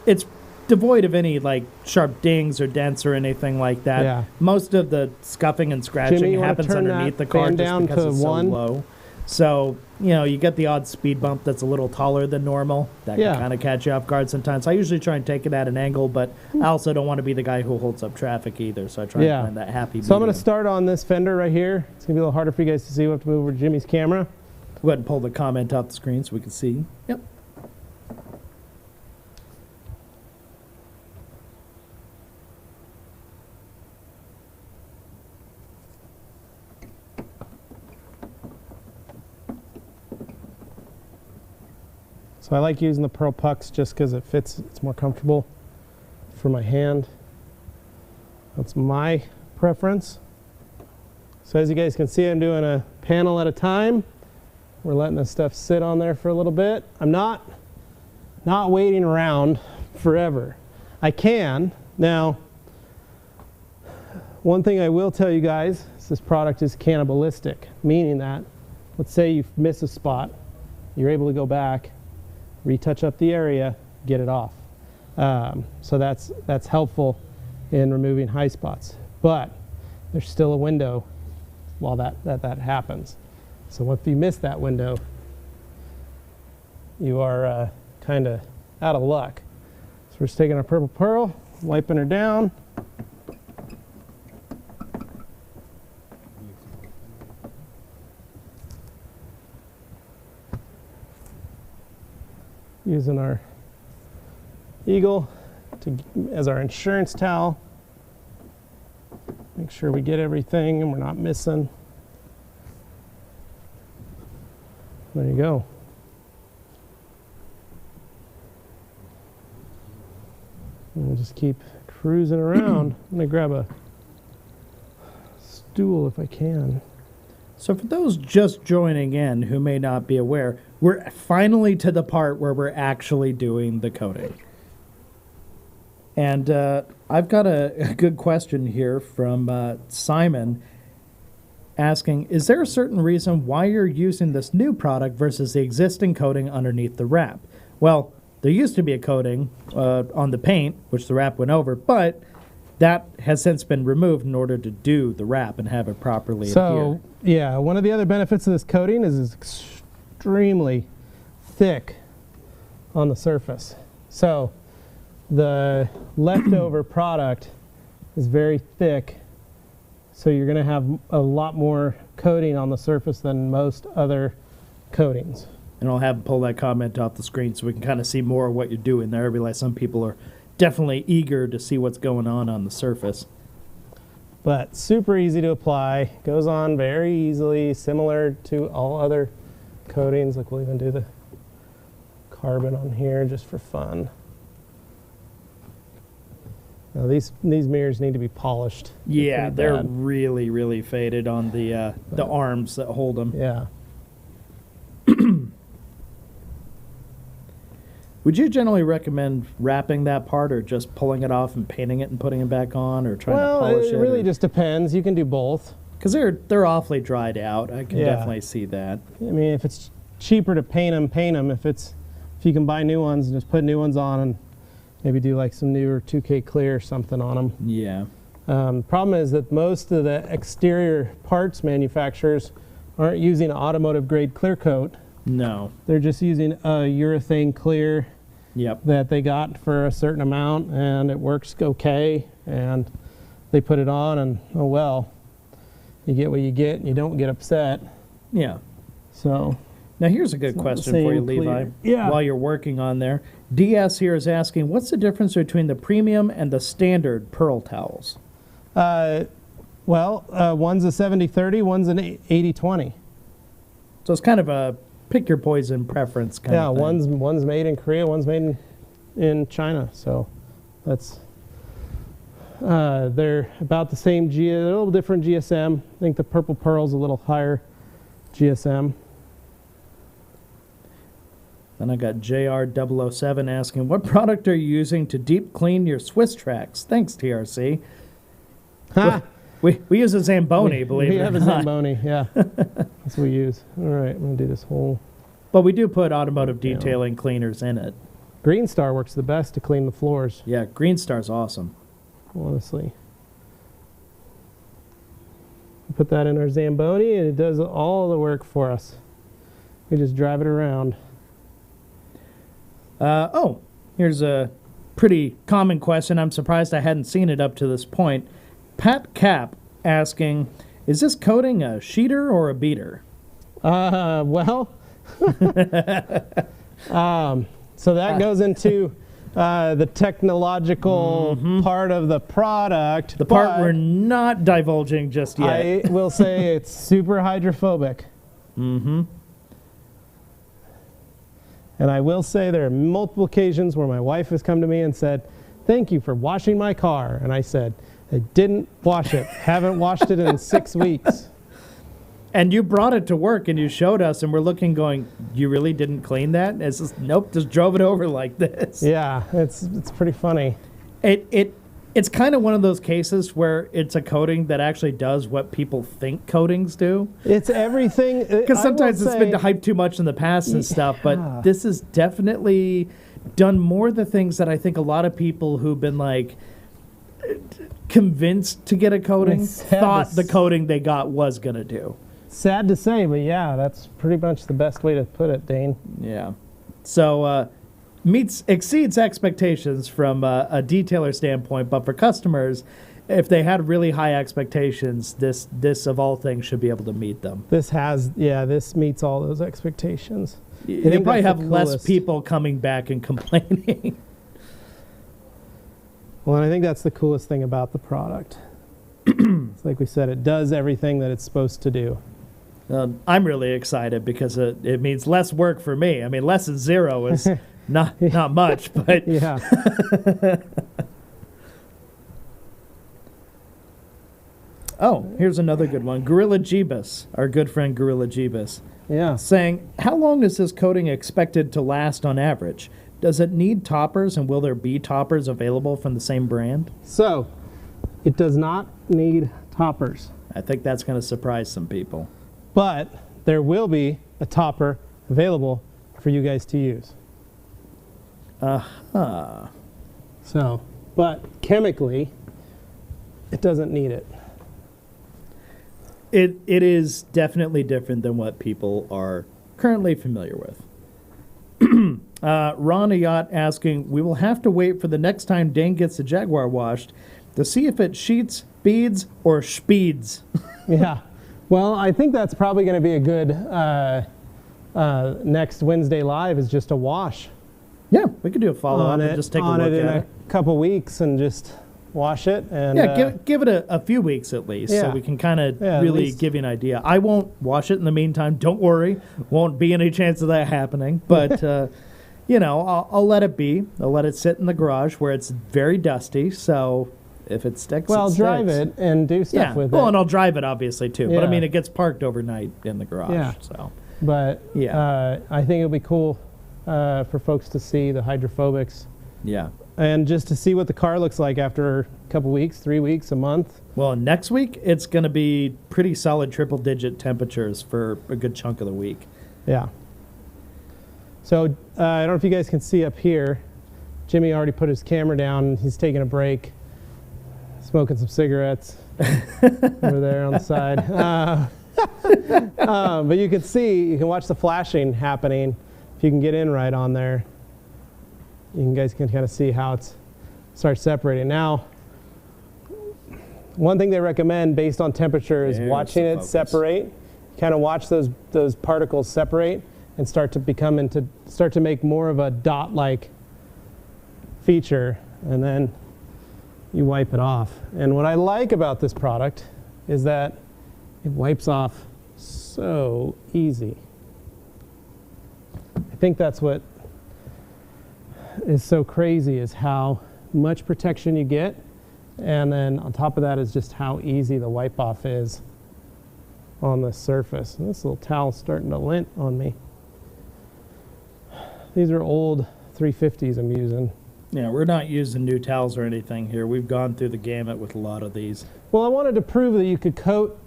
devoid of any like sharp dings or dents or anything like that. Yeah. Most of the scuffing and scratching Jimmy, happens underneath the car just because it's so low. So, you know, you get the odd speed bump that's a little taller than normal. That can kind of catch you off guard sometimes. I usually try and take it at an angle, but I also don't want to be the guy who holds up traffic either, so I try and find that happy medium. So I'm going to start on this fender right here. It's going to be a little harder for you guys to see. We'll have to move over to Jimmy's camera. Go ahead and pull the comment off the screen so we can see. Yep. So I like using the pearl pucks just because it fits, it's more comfortable for my hand. That's my preference. So as you guys can see, I'm doing a panel at a time. We're letting this stuff sit on there for a little bit. I'm not waiting around forever. I can. Now, one thing I will tell you guys is this product is cannibalistic, meaning that, let's say you miss a spot, you're able to go back, retouch up the area, get it off. So that's helpful in removing high spots. But there's still a window while that happens. So if you miss that window, you are kind of out of luck. So we're just taking our purple pearl, wiping her down. Using our Eagle as our insurance towel. Make sure we get everything and we're not missing. There you go. And we'll just keep cruising around. I'm gonna grab a stool if I can. So for those just joining in who may not be aware, we're finally to the part where we're actually doing the coating. And I've got a good question here from Simon asking, is there a certain reason why you're using this new product versus the existing coating underneath the wrap? Well, there used to be a coating on the paint, which the wrap went over, but that has since been removed in order to do the wrap and have it properly adhere. Yeah, one of the other benefits of this coating is it's extremely thick on the surface. So the leftover product is very thick, so you're going to have a lot more coating on the surface than most other coatings. And I'll have pull that comment off the screen so we can kind of see more of what you're doing there. I realize some people are definitely eager to see what's going on the surface. But super easy to apply, goes on very easily, similar to all other coatings. Like we'll even do the carbon on here just for fun. Now these mirrors need to be polished. Yeah, they're really, really faded on the arms that hold them. Yeah. Would you generally recommend wrapping that part or just pulling it off and painting it and putting it back on or trying to polish it? Well, it really just depends. You can do both. Because they're awfully dried out. I can definitely see that. I mean, if it's cheaper to paint them, paint them. If you can buy new ones, just put new ones on and maybe do like some newer 2K clear or something on them. Yeah. The problem is that most of the exterior parts manufacturers aren't using an automotive grade clear coat. No. They're just using a urethane clear that they got for a certain amount, and it works okay, and they put it on, and oh well, you get what you get, and you don't get upset. Yeah. So now here's a good question for you, Levi. Yeah. While you're working on there, DS here is asking, what's the difference between the premium and the standard Pearl towels? Well, one's a 70-30, one's an 80-20. So it's kind of a pick your poison preference kind of thing. Yeah, one's made in Korea, one's made in China. So that's they're about the same a little different GSM. I think the Purple Pearl's a little higher GSM. Then I got JR007 asking, what product are you using to deep clean your Swiss tracks? Thanks, TRC. We use a Zamboni, believe it or not. We have a Zamboni, yeah. That's what we use. All right, I'm going to do this whole... But we do put automotive detailing cleaners in it. Green Star works the best to clean the floors. Yeah, Green Star's awesome. Honestly. We put that in our Zamboni, and it does all the work for us. We just drive it around. Here's a pretty common question. I'm surprised I hadn't seen it up to this point. Pat Cap asking, is this coating a sheeter or a beater? So that goes into the technological part of the product. The part we're not divulging just yet. I will say it's super hydrophobic. Mm-hmm. And I will say there are multiple occasions where my wife has come to me and said, thank you for washing my car. And I said, I didn't wash it. Haven't washed it in 6 weeks. And you brought it to work and you showed us and we're looking going, you really didn't clean that? It's just, nope, just drove it over like this. Yeah, it's pretty funny. It's kind of one of those cases where it's a coating that actually does what people think coatings do. It's everything. Because sometimes it's been hyped too much in the past and stuff, but this is definitely done more the things that I think a lot of people who've been like convinced to get a coating thought the coating they got was going to do. Sad to say, but yeah, that's pretty much the best way to put it, Dane. Yeah. So, exceeds expectations from a detailer standpoint, but for customers, if they had really high expectations, this of all things should be able to meet them. This meets all those expectations. You probably have less people coming back and complaining. Well, and I think that's the coolest thing about the product. It's like we said, it does everything that it's supposed to do. I'm really excited because it means less work for me. I mean, less than zero is not much, but yeah. Oh, here's another good one. Gorilla Jeebus, our good friend Gorilla Jeebus, saying, how long is this coating expected to last on average? Does it need toppers, and will there be toppers available from the same brand? So, it does not need toppers. I think that's going to surprise some people. But there will be a topper available for you guys to use. So, but chemically, it doesn't need it. It is definitely different than what people are currently familiar with. Ron Yacht asking, we will have to wait for the next time Dane gets the Jaguar washed to see if it sheets, beads, or speeds. Yeah. Well, I think that's probably going to be a good next Wednesday Live is just a wash. Yeah, we could do a follow-up and just take a look at it. In a couple weeks and just wash it. And give it a few weeks at least so we can kind of really give you an idea. I won't wash it in the meantime. Don't worry. Won't be any chance of that happening. But, I'll let it be. I'll let it sit in the garage where it's very dusty. So if it sticks, well, drive it and do stuff with it. Well, and I'll drive it obviously too. Yeah. But I mean, it gets parked overnight in the garage. Yeah. So. But I think it'll be cool for folks to see the hydrophobics. Yeah. And just to see what the car looks like after a couple weeks, 3 weeks, a month. Well, next week, it's going to be pretty solid triple-digit temperatures for a good chunk of the week. Yeah. So I don't know if you guys can see up here, Jimmy already put his camera down. He's taking a break, smoking some cigarettes over there on the side. But you can see, you can watch the flashing happening. If you can get in right on there, you guys can kind of see how it starts separating. Now, one thing they recommend based on temperature is watching it separate. Kind of watch those particles separate and start to make more of a dot-like feature, and then you wipe it off. And what I like about this product is that it wipes off so easy. I think that's what is so crazy, is how much protection you get, and then on top of that is just how easy the wipe off is on the surface. And this little towel's starting to lint on me. These are old 350s I'm using. Yeah, we're not using new towels or anything here. We've gone through the gamut with a lot of these. Well, I wanted to prove that you could coat,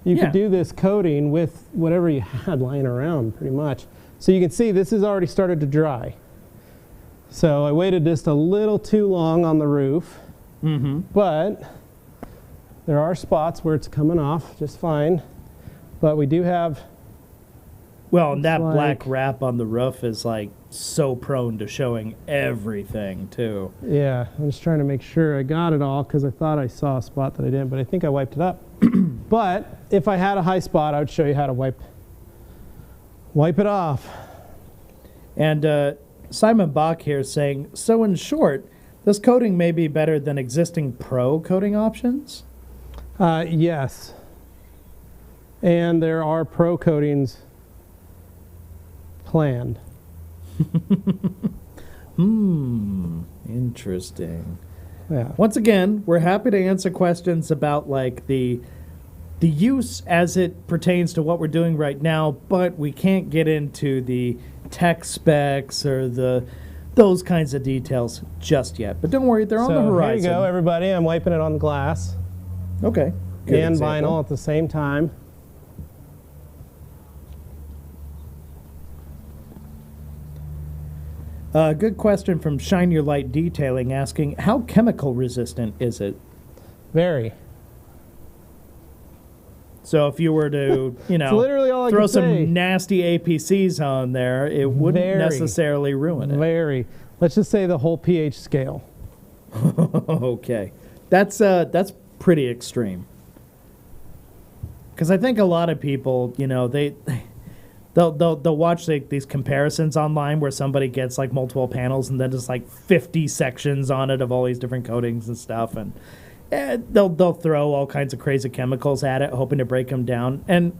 could do this coating with whatever you had lying around, pretty much. So you can see this has already started to dry. So I waited just a little too long on the roof, but there are spots where it's coming off just fine. But we do have... Well, and that black wrap on the roof is like so prone to showing everything too. Yeah, I'm just trying to make sure I got it all because I thought I saw a spot that I didn't, but I think I wiped it up. But if I had a high spot, I would show you how to wipe it off. And Simon Bach here is saying, so in short, this coating may be better than existing pro coating options? Yes. And there are pro coatings planned. Interesting. Yeah. Once again, we're happy to answer questions about like the use as it pertains to what we're doing right now, but we can't get into the tech specs or those kinds of details just yet. But don't worry, they're on the horizon. Here you go, everybody. I'm wiping it on glass. Okay. And vinyl at the same time. Good question from Shine Your Light Detailing asking, how chemical resistant is it? Very. So if you were to, literally all I throw can some say. nasty APCs on there, it wouldn't necessarily ruin it. Very. Let's just say the whole pH scale. Okay. That's pretty extreme. Because I think a lot of people, they'll watch these comparisons online where somebody gets like multiple panels and then just like 50 sections on it of all these different coatings and stuff, and they'll throw all kinds of crazy chemicals at it, hoping to break them down. And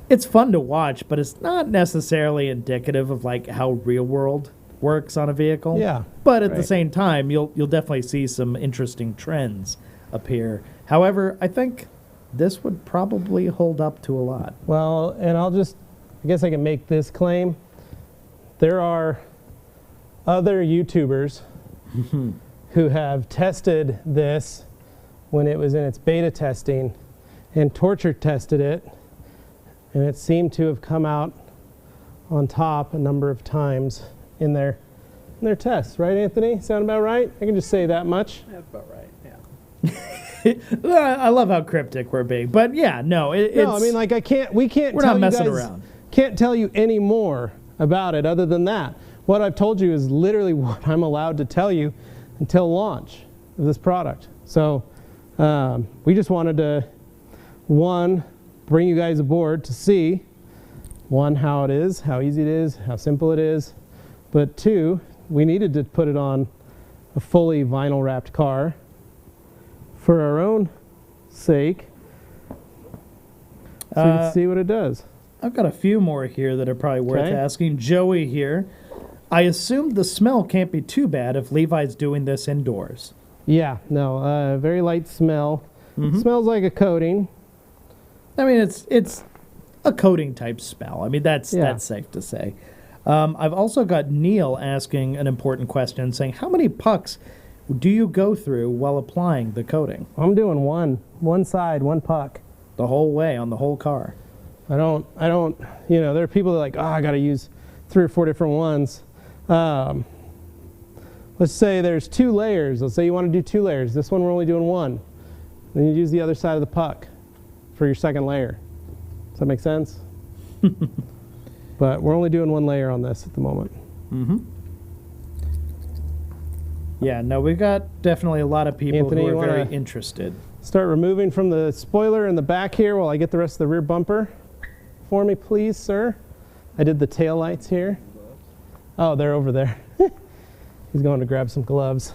it's fun to watch, but it's not necessarily indicative of like how real world works on a vehicle. Yeah. But at the same time, you'll definitely see some interesting trends appear. However, I think this would probably hold up to a lot. Well, and I guess I can make this claim. There are other YouTubers who have tested this when it was in its beta testing and torture tested it, and it seemed to have come out on top a number of times in their tests. Right, Anthony? Sound about right? I can just say that much. That's about right, yeah. I love how cryptic we're being, but yeah, no, it's... No, I mean, like, we're not messing around. Can't tell you any more about it other than that. What I've told you is literally what I'm allowed to tell you until launch of this product. So we just wanted to, one, bring you guys aboard to see, one, how it is, how easy it is, how simple it is, but two, we needed to put it on a fully vinyl wrapped car for our own sake so you can see what it does. I've got a few more here that are probably worth asking. Joey here. I assume the smell can't be too bad if Levi's doing this indoors. Yeah, no, very light smell. Smells like a coating. I mean, it's a coating type smell. I mean, that's safe to say. I've also got Neil asking an important question, saying, how many pucks do you go through while applying the coating? I'm doing one side, one puck. The whole way on the whole car? I don't, there are people that are like, oh, I got to use 3 or 4 different ones. Let's say there's 2 layers. Let's say you want to do 2 layers. This one we're only doing 1. Then you use the other side of the puck for your second layer. Does that make sense? But we're only doing 1 layer on this at the moment. Mm-hmm. Yeah, no, we've got definitely a lot of people Anthony, who are very interested. Start removing from the spoiler in the back here while I get the rest of the rear bumper for me, please, sir. I did the tail lights here. Oh, they're over there. He's going to grab some gloves.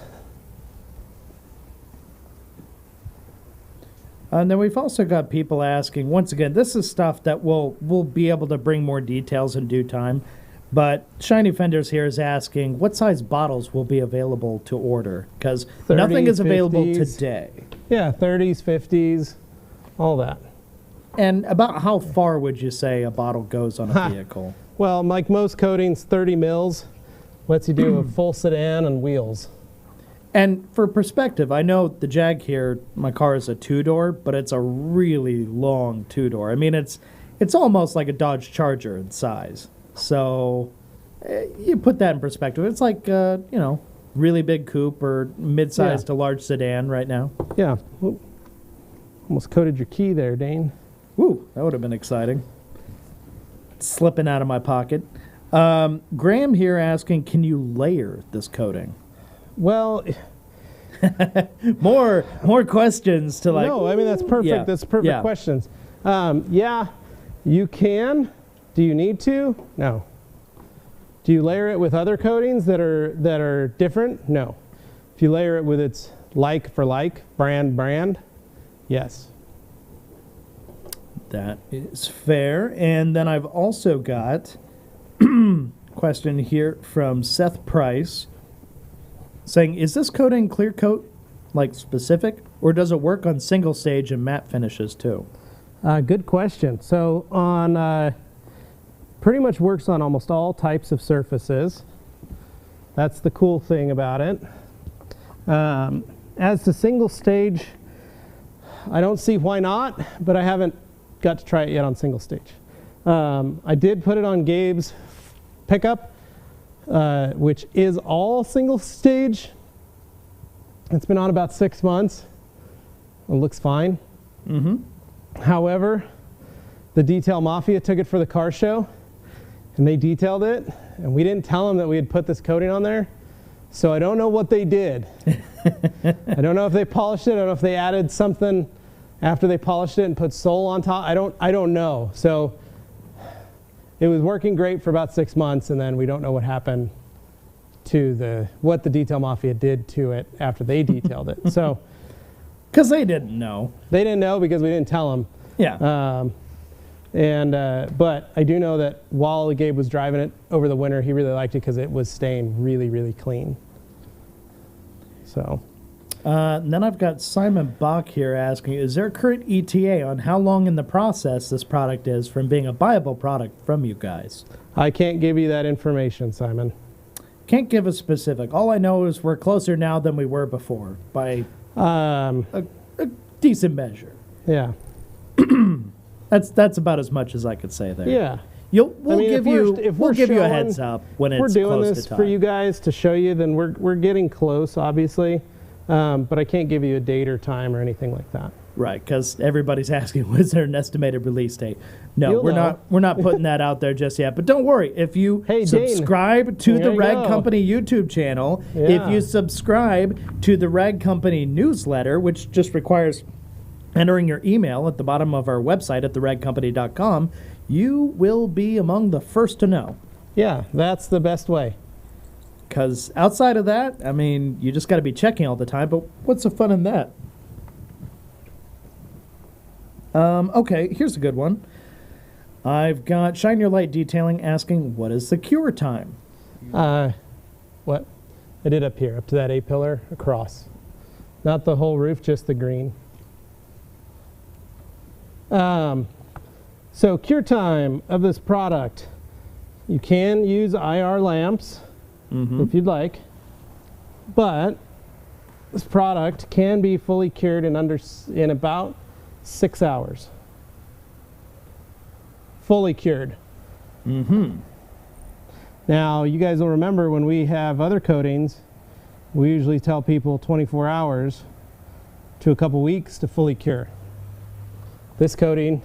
And then we've also got people asking, once again, this is stuff that we'll be able to bring more details in due time. But Shiny Fenders here is asking, what size bottles will be available to order? Because nothing is available 50s. today. Yeah, 30s, 50s, all that. And about how far would you say a bottle goes on a vehicle? Well, like most coatings, 30 mils lets you do a full sedan and wheels. And for perspective, I know the Jag here, my car is a 2-door, but it's a really long 2-door. I mean, it's almost like a Dodge Charger in size. So you put that in perspective. It's like, really big coupe or mid-sized to large sedan right now. Yeah. Oop. Almost coated your key there, Dane. Woo, that would have been exciting. It's slipping out of my pocket. Graham here asking, can you layer this coating? Well, more questions to like. No, I mean, that's perfect. Yeah. That's perfect questions. Yeah, you can. Do you need to? No. Do you layer it with other coatings that are different? No. If you layer it with its like for like, brand, yes. That is fair. And then I've also got question here from Seth Price saying, is this coating clear coat, like specific, or does it work on single stage and matte finishes too? Good question. So on pretty much works on almost all types of surfaces. That's the cool thing about it. As to single stage, I don't see why not, but I haven't got to try it yet on single stage. I did put it on Gabe's pickup, which is all single stage. It's been on about 6 months. It looks fine. Mm-hmm. However, the Detail Mafia took it for the car show, and they detailed it, and we didn't tell them that we had put this coating on there. So I don't know what they did. I don't know if they polished it. I don't know if they added something after they polished it and put Sol on top. I don't know. So it was working great for about 6 months, and then we don't know what happened to what the Detail Mafia did to it after they detailed it. So because they didn't know. They didn't know because we didn't tell them. Yeah. But I do know that while Gabe was driving it over the winter, he really liked it because it was staying really, really clean. So. And then I've got Simon Bach here asking, is there a current ETA on how long in the process this product is from being a viable product from you guys? I can't give you that information, Simon. Can't give a specific. All I know is we're closer now than we were before by a decent measure. Yeah. That's about as much as I could say there. Yeah. We'll give you a heads up when it's close to time. We're doing this for you guys to show you, then we're getting close, obviously. But I can't give you a date or time or anything like that. Right, because everybody's asking, was there an estimated release date? No, we're not putting that out there just yet. But don't worry, if you subscribe to the Rag Company YouTube channel, if you subscribe to the Rag Company newsletter, which just requires entering your email at the bottom of our website at theragcompany.com, you will be among the first to know. Yeah, that's the best way. Because outside of that, I mean, you just got to be checking all the time, but what's the fun in that? Okay, here's a good one. I've got Shine Your Light Detailing asking, what is the cure time? What? I did up here, up to that A-pillar, across. Not the whole roof, just the green. So cure time of this product, You can use IR lamps if you'd like, but this product can be fully cured in about 6 hours. Fully cured. Now, you guys will remember when we have other coatings, we usually tell people 24 hours to a couple weeks to fully cure. This coating,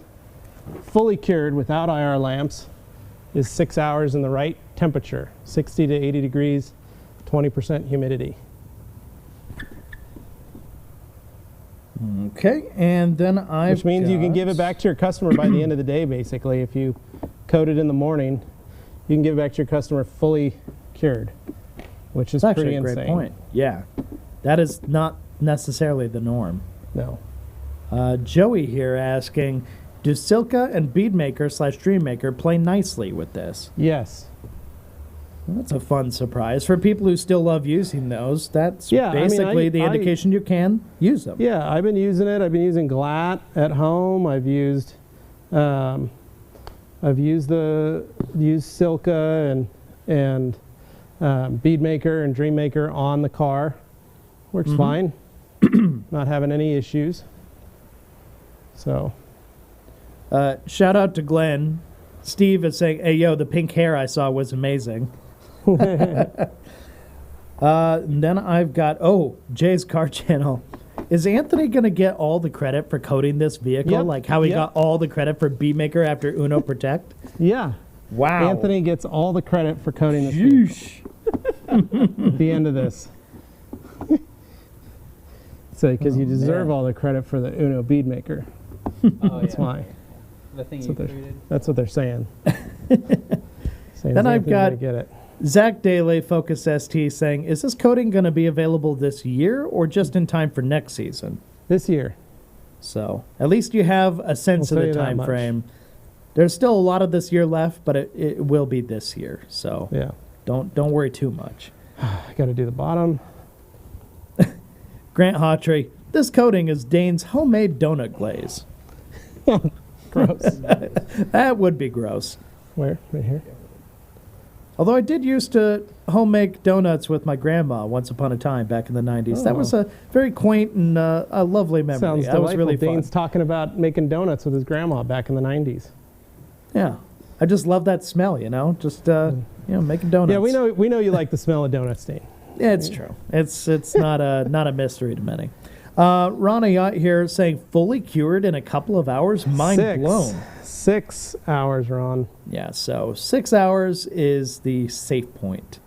fully cured without IR lamps, is 6 hours in the right temperature, 60 to 80 degrees, 20% humidity. Okay, and then Which means you can give it back to your customer by the end of the day, basically. If you coat it in the morning, you can give it back to your customer fully cured, which is pretty insane. Great point. Yeah, that is not necessarily the norm. No. Joey here asking, do Silka and Beadmaker/Dream Maker play nicely with this? Yes. Well, that's a fun surprise. For people who still love using those, that's basically the indication you can use them. Yeah, I've been using it. I've been using Glatt at home. I've used Silka and Beadmaker and Dream Maker on the car. Works fine. Not having any issues. So. Shout out to Glenn. Steve is saying, hey, yo, the pink hair I saw was amazing. And then I've got, Jay's Car Channel. Is Anthony going to get all the credit for coating this vehicle? Yep. Like how he got all the credit for Beadmaker after Uno Protect? Yeah. Wow. Anthony gets all the credit for coating this vehicle. At the end of this. So, because you deserve all the credit for the Uno Beadmaker. That's why. The thing you created. That's what they're saying. Then I've got get it. Zach Daly, Focus ST, saying, is this coating going to be available this year or just in time for next season? This year. So at least you have a sense of the time frame. There's still a lot of this year left, but it will be this year. So yeah, don't worry too much. I got to do the bottom. Grant Hawtrey, this coating is Dane's homemade donut glaze. Gross. That would be gross. Where? Right here? Although I did used to home make donuts with my grandma once upon a time back in the 90s. Oh. That was a very quaint and a lovely memory. Sounds that delightful. was really fun. Dane's talking about making donuts with his grandma back in the 90s. Yeah. I just love that smell, just making donuts. Yeah, we know you like the smell of donuts, Dane. Yeah, it's true. It's not a mystery to many. Ronnie out here saying fully cured in a couple of hours. Mind blown. 6 hours, Ron. Yeah, so 6 hours is the safe point.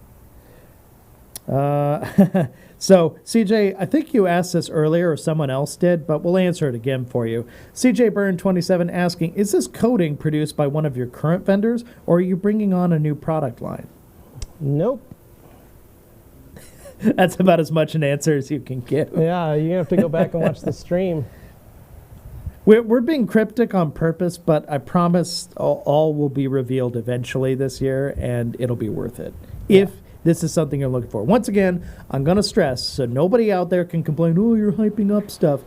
So, CJ, I think you asked this earlier or someone else did, but we'll answer it again for you. CJ Byrne 27 asking, is this coating produced by one of your current vendors or are you bringing on a new product line? Nope. That's about as much an answer as you can give. Yeah, you have to go back and watch the stream. We're being cryptic on purpose, but I promise all will be revealed eventually this year, and it'll be worth it. Yeah. If this is something you're looking for. Once again, I'm going to stress, so nobody out there can complain, oh, you're hyping up stuff.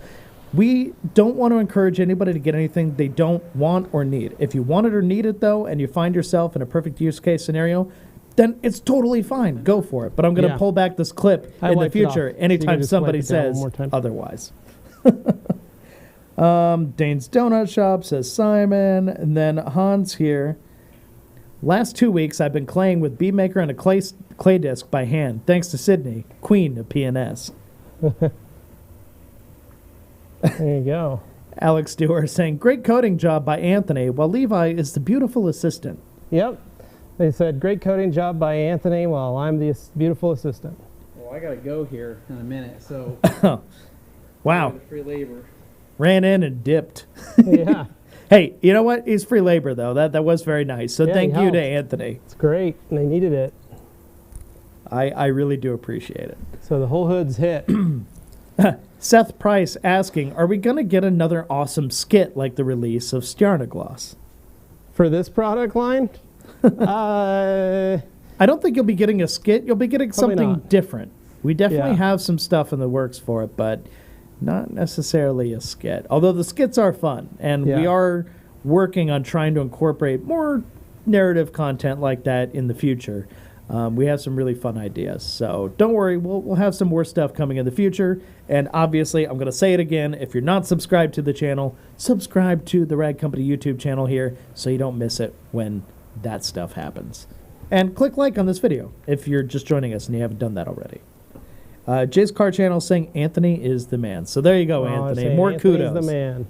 We don't want to encourage anybody to get anything they don't want or need. If you want it or need it, though, and you find yourself in a perfect use case scenario, then it's totally fine. Go for it. But I'm going to pull back this clip in the future anytime somebody says otherwise. Dane's Donut Shop, says Simon. And then Hans here. Last 2 weeks, I've been claying with Beadmaker and a clay disc by hand, thanks to Sydney, queen of PNS. There you go. Alex Stewart saying, great coating job by Anthony, while Levi is the beautiful assistant. Yep. They said, great coating job by Anthony, while I'm the beautiful assistant. Well, I got to go here in a minute, so. Wow. Free labor. Ran in and dipped. Yeah. Hey, you know what? He's free labor, though. That was very nice. So thank you to Anthony. It's great, and they needed it. I really do appreciate it. So the whole hood's hit. Seth Price asking, are we going to get another awesome skit like the release of Stjarnagloss? For this product line? I don't think you'll be getting a skit. You'll be getting something different. We definitely have some stuff in the works for it, but not necessarily a skit. Although the skits are fun, and we are working on trying to incorporate more narrative content like that in the future. We have some really fun ideas. So don't worry, we'll have some more stuff coming in the future. And obviously, I'm going to say it again, if you're not subscribed to the channel, subscribe to the Rad Company YouTube channel here so you don't miss it when that stuff happens. And click like on this video if you're just joining us and you haven't done that already. Jay's Car Channel saying Anthony is the man. So there you go, Anthony. More Anthony's kudos. the man.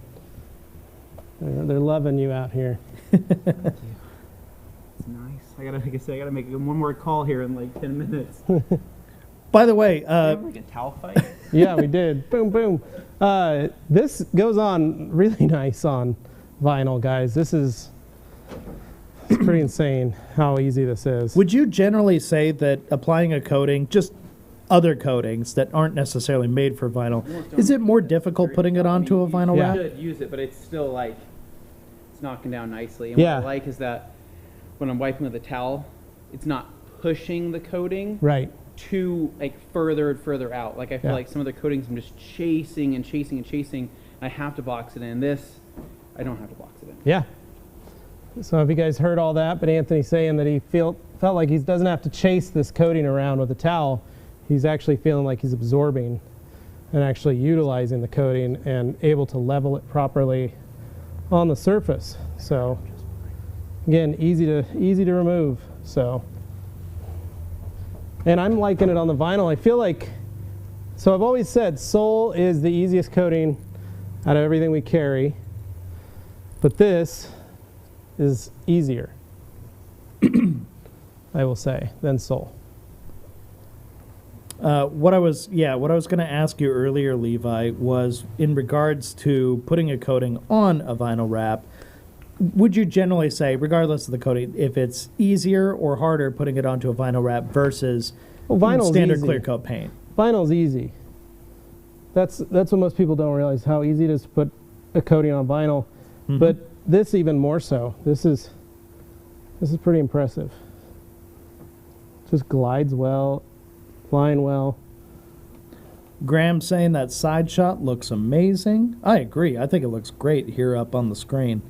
They're loving you out here. Thank you. It's nice. I gotta make one more call here in like 10 minutes. By the way, Did we have like a towel fight? Yeah, we did. Boom, boom. This goes on really nice on vinyl, guys. It's pretty insane how easy this is. would you generally say that applying a coating, just other coatings that aren't necessarily made for vinyl, is it more difficult putting it onto a vinyl wrap? You should use it, but it's still like, it's knocking down nicely. And Yeah. what I like is that when I'm wiping with a towel, it's not pushing the coating Right. too like further and further out. Like I feel Yeah. like some of the coatings I'm just chasing and chasing and chasing. I have to box it in. This, I don't have to box it in. Yeah. So have you guys heard all that? But Anthony's saying that he felt like he doesn't have to chase this coating around with a towel. He's actually feeling like he's absorbing and actually utilizing the coating and able to level it properly on the surface. So again, easy to remove. So, and I'm liking it on the vinyl. I feel like, so I've always said Sol is the easiest coating out of everything we carry, but this is easier, I will say, than Sol. What I was going to ask you earlier, Levi, was in regards to putting a coating on a vinyl wrap. Would you generally say, regardless of the coating, if it's easier or harder putting it onto a vinyl wrap versus Vinyl's standard easy. clear coat paint? Vinyl's easy. That's what most people don't realize, how easy it is to put a coating on vinyl. Mm-hmm. But this even more so. This is pretty impressive. Just glides well, flying well. Graham saying that side shot looks amazing. I agree. I think it looks great here up on the screen.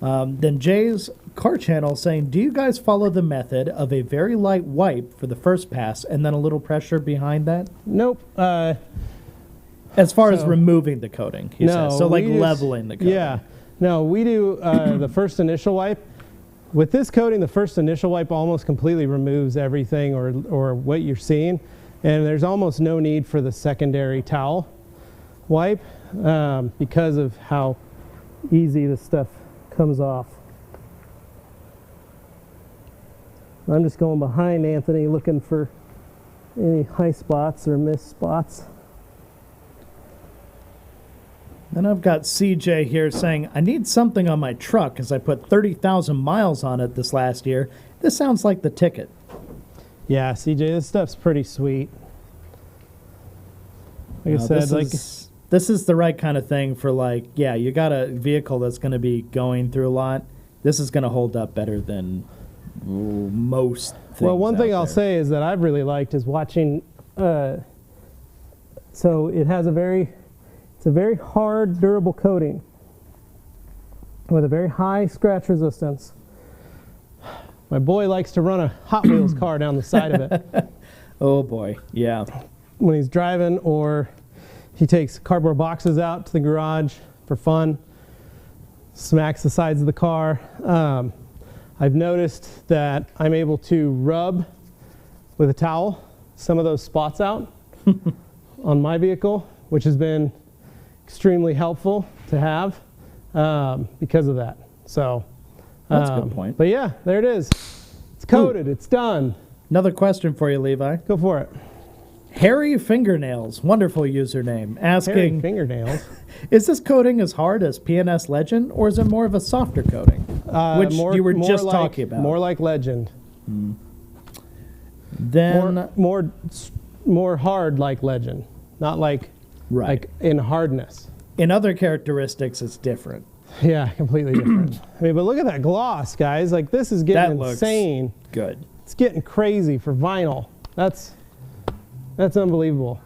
Then Jay's Car Channel saying, do you guys follow the method of a very light wipe for the first pass and then a little pressure behind that? Nope. As far as removing the coating, he says. So like we just- leveling the coating. Yeah. No, we do the first initial wipe. With this coating, the first initial wipe almost completely removes everything or what you're seeing. And there's almost no need for the secondary towel wipe because of how easy this stuff comes off. I'm just going behind Anthony looking for any high spots or missed spots. Then I've got CJ here saying, I need something on my truck as I put 30,000 miles on it this last year. This sounds like the ticket. Yeah, CJ, this stuff's pretty sweet. Like I said, this is the right kind of thing for you got a vehicle that's going to be going through a lot. This is going to hold up better than most things. Well, one thing out I'll there. say is that I've really liked is watching. So it has it's a very hard, durable coating with a very high scratch resistance. My boy likes to run a Hot Wheels car down the side of it Oh boy, yeah. when he's driving, or he takes cardboard boxes out to the garage for fun, smacks the sides of the car. I've noticed that I'm able to rub with a towel some of those spots out on my vehicle, which has been extremely helpful to have because of that. So That's a good point. But yeah, there it is. It's coated. It's done. Another question for you, Levi. Go for it. Hairy Fingernails, wonderful username, Hairy asking, fingernails. is this coating as hard as PNS Legend, or is it more of a softer coating? Which you were just talking about. More like Legend. Then, More hard like Legend, not like right. like in hardness. In other characteristics, it's different. Yeah, completely different. I mean, but look at that gloss, guys. Like, this is getting That looks insane. Good. It's getting crazy for vinyl. That's unbelievable.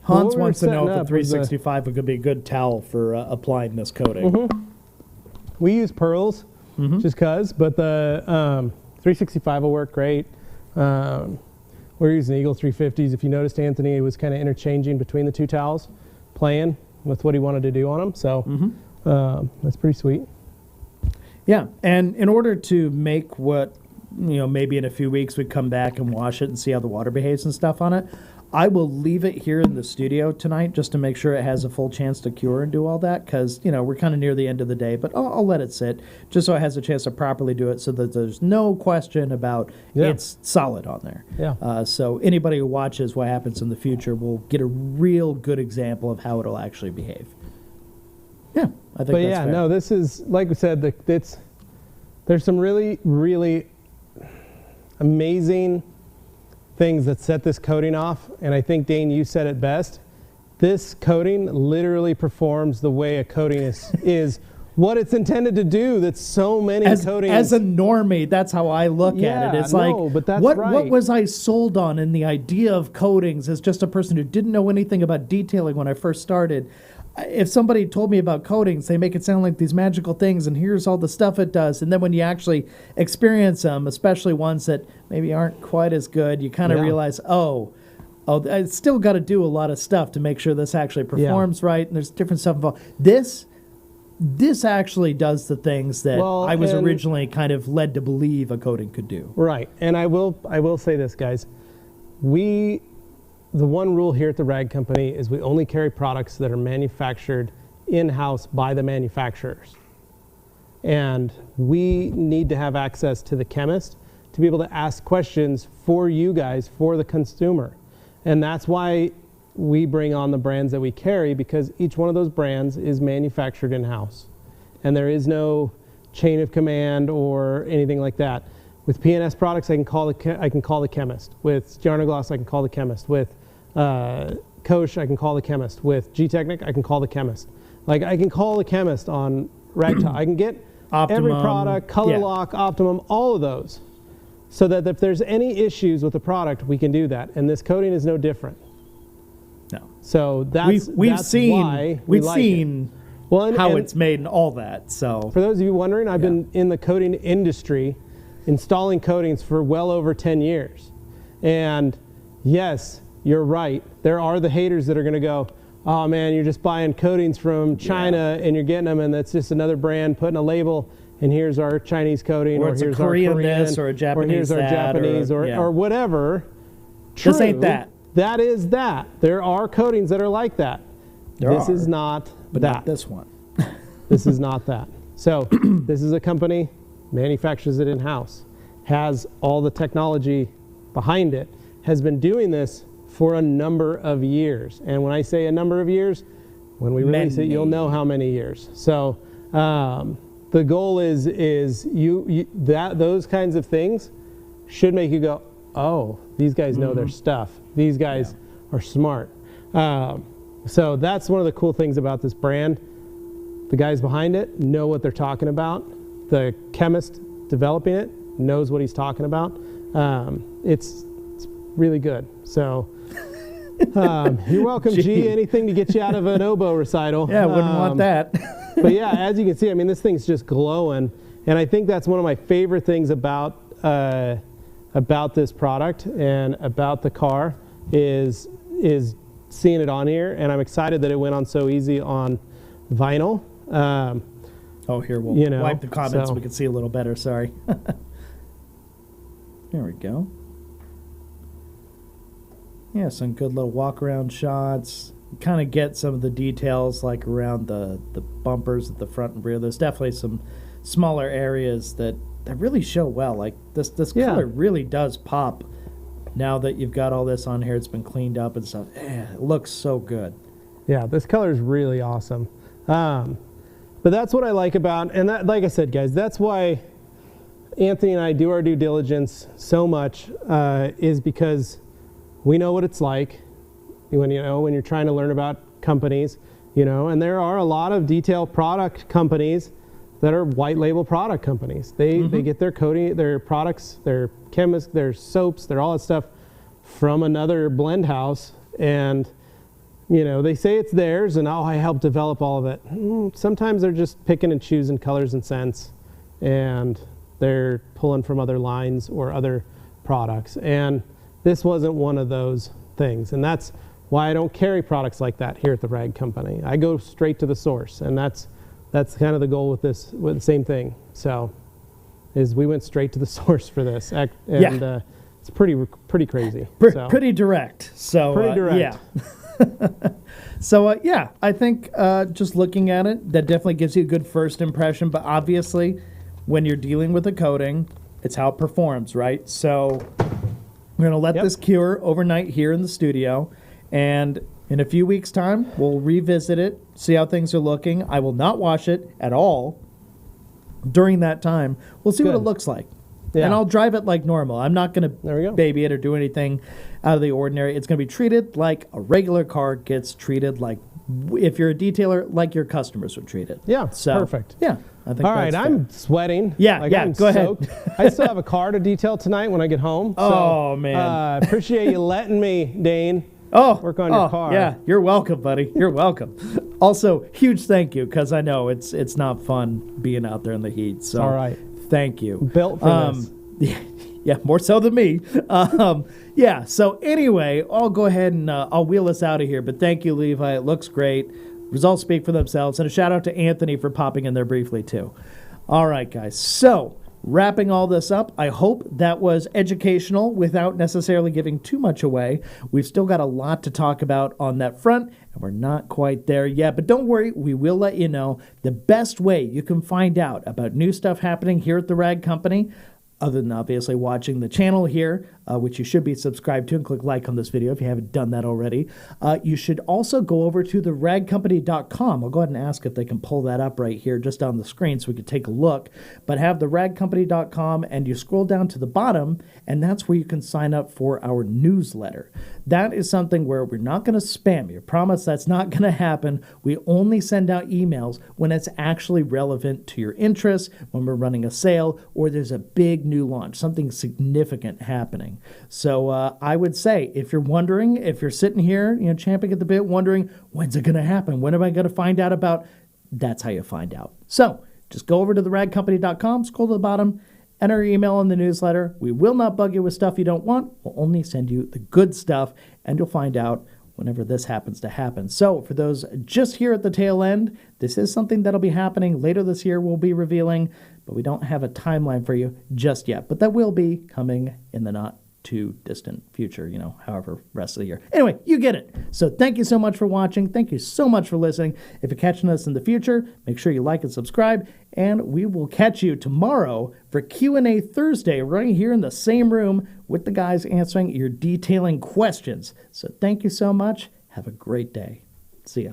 Hans What we were wants to know setting if a up was 365 could be a good towel for applying this coating. We use pearls just cause. But the 365 will work great. We're using Eagle 350s. If you noticed, Anthony was kind of interchanging between the two towels, playing with what he wanted to do on them. So that's pretty sweet. Yeah, and in order to make what, maybe in a few weeks we'd come back and wash it and see how the water behaves and stuff on it, I will leave it here in the studio tonight just to make sure it has a full chance to cure and do all that, because, we're kind of near the end of the day, but I'll let it sit just so it has a chance to properly do it so that there's no question about it's solid on there. Yeah. So anybody who watches what happens in the future will get a real good example of how it'll actually behave. Yeah, I think that's fair. No, this is, like we said, there's some really, really amazing things that set this coating off, and I think, Dane, you said it best. This coating literally performs the way a coating is what it's intended to do. That's so many coatings. As a normie, that's how I look at it. It's but that's what right. was I sold on in the idea of coatings as just a person who didn't know anything about detailing when I first started? If somebody told me about coatings, they make it sound like these magical things, and here's all the stuff it does. And then when you actually experience them, especially ones that maybe aren't quite as good, you kind of realize, oh, I still got to do a lot of stuff to make sure this actually performs right, and there's different stuff involved. This actually does the things that I was originally kind of led to believe a coating could do. Right, and I will say this, guys. The one rule here at the Rag Company is we only carry products that are manufactured in-house by the manufacturers. And we need to have access to the chemist to be able to ask questions for you guys, for the consumer. And that's why we bring on the brands that we carry, because each one of those brands is manufactured in-house. And there is no chain of command or anything like that. With PNS products, I can call the chemist. With Jarnagloss, I can call the chemist. With Koch, I can call the chemist. With G-Technic, I can call the chemist. Like, I can call the chemist on Ragtop. I can get Optimum, every product, Color Lock, Optimum, all of those. So that if there's any issues with the product, we can do that. And this coating is no different. No. So that's why we like it. How it's made and all that. So for those of you wondering, I've been in the coating industry installing coatings for well over 10 years. And yes, you're right. There are the haters that are going to go, oh man, you're just buying coatings from China and you're getting them, and that's just another brand putting a label, and here's our Chinese coating, or here's our Korean this, or a Japanese, or here's our Japanese, or whatever. True, this ain't that. That is that. There are coatings that are like that. This is not but that. Not this one. This is not that. So this is a company, manufactures it in-house, has all the technology behind it, has been doing this for a number of years. And when I say a number of years, when we release it, you'll know how many years. So the goal is those kinds of things should make you go, oh, these guys know their stuff. These guys are smart. So that's one of the cool things about this brand. The guys behind it know what they're talking about. The chemist developing it knows what he's talking about. It's really good. So you're welcome, G. Anything to get you out of an oboe recital. Yeah, wouldn't want that. But yeah, as you can see, I mean, this thing's just glowing. And I think that's one of my favorite things about this product and about the car is seeing it on here. And I'm excited that it went on so easy on vinyl. Here, we'll wipe the comments so we can see a little better. Sorry. There we go. Yeah, some good little walk-around shots. Kind of get some of the details like around the bumpers at the front and rear. There's definitely some smaller areas that really show well. Like this color really does pop now that you've got all this on here. It's been cleaned up and stuff. It looks so good. Yeah, this color is really awesome. But that's what I like about, and that, like I said, guys, that's why Anthony and I do our due diligence so much, is because we know what it's like when you're trying to learn about companies, and there are a lot of detail product companies that are white label product companies. They get their coating, their products, their chemists, their soaps, their all that stuff from another blend house, and they say it's theirs and I helped develop all of it. Sometimes they're just picking and choosing colors and scents, and they're pulling from other lines or other products. And this wasn't one of those things. And that's why I don't carry products like that here at the Rag Company. I go straight to the source, and that's kind of the goal with this, with the same thing. So, is we went straight to the source for this, and it's pretty crazy. Pretty direct. So pretty direct. Yeah. So yeah, I think just looking at it, that definitely gives you a good first impression. But obviously, when you're dealing with a coating, it's how it performs, right? So we're gonna let this cure overnight here in the studio. And in a few weeks' time, we'll revisit it, see how things are looking. I will not wash it at all during that time. We'll see what it looks like. Yeah. And I'll drive it like normal. I'm not going to baby it or do anything out of the ordinary. It's going to be treated like a regular car gets treated, like if you're a detailer, like your customers would treat it. Yeah, so, perfect. Yeah, I think all right, I'm sweating. Yeah, I'm go soaked. ahead. I still have a car to detail tonight when I get home. Oh, man. Appreciate you letting me, Dane. Work on your car. Yeah, you're welcome, buddy. You're welcome. Also, huge thank you, because I know it's not fun being out there in the heat. So, all right. Thank you. Built for this. Yeah, more so than me. Yeah, so anyway, I'll go ahead and I'll wheel us out of here. But thank you, Levi. It looks great. Results speak for themselves. And a shout out to Anthony for popping in there briefly, too. All right, guys. So, wrapping all this up, I hope that was educational without necessarily giving too much away. We've still got a lot to talk about on that front, and we're not quite there yet. But don't worry, we will let you know the best way you can find out about new stuff happening here at the Rag Company, other than obviously watching the channel here, which you should be subscribed to, and click like on this video if you haven't done that already. You should also go over to theragcompany.com. I'll go ahead and ask if they can pull that up right here just on the screen so we could take a look. But have theragcompany.com, and you scroll down to the bottom, and that's where you can sign up for our newsletter. That is something where we're not going to spam you. Promise that's not going to happen. We only send out emails when it's actually relevant to your interests, when we're running a sale, or there's a big new launch, something significant happening. So I would say, if you're wondering, if you're sitting here, champing at the bit, wondering, when's it going to happen? When am I going to find out about? That's how you find out. So just go over to theragcompany.com, scroll to the bottom, enter your email in the newsletter. We will not bug you with stuff you don't want. We'll only send you the good stuff, and you'll find out whenever this happens to happen. So for those just here at the tail end, this is something that'll be happening later this year. We'll be revealing, but we don't have a timeline for you just yet. But that will be coming in the not too distant future, however, rest of the year. Anyway, you get it. So thank you so much for watching. Thank you so much for listening. If you're catching us in the future, make sure you like and subscribe, and we will catch you tomorrow for Q&A Thursday right here in the same room with the guys answering your detailing questions. So thank you so much. Have a great day. See ya.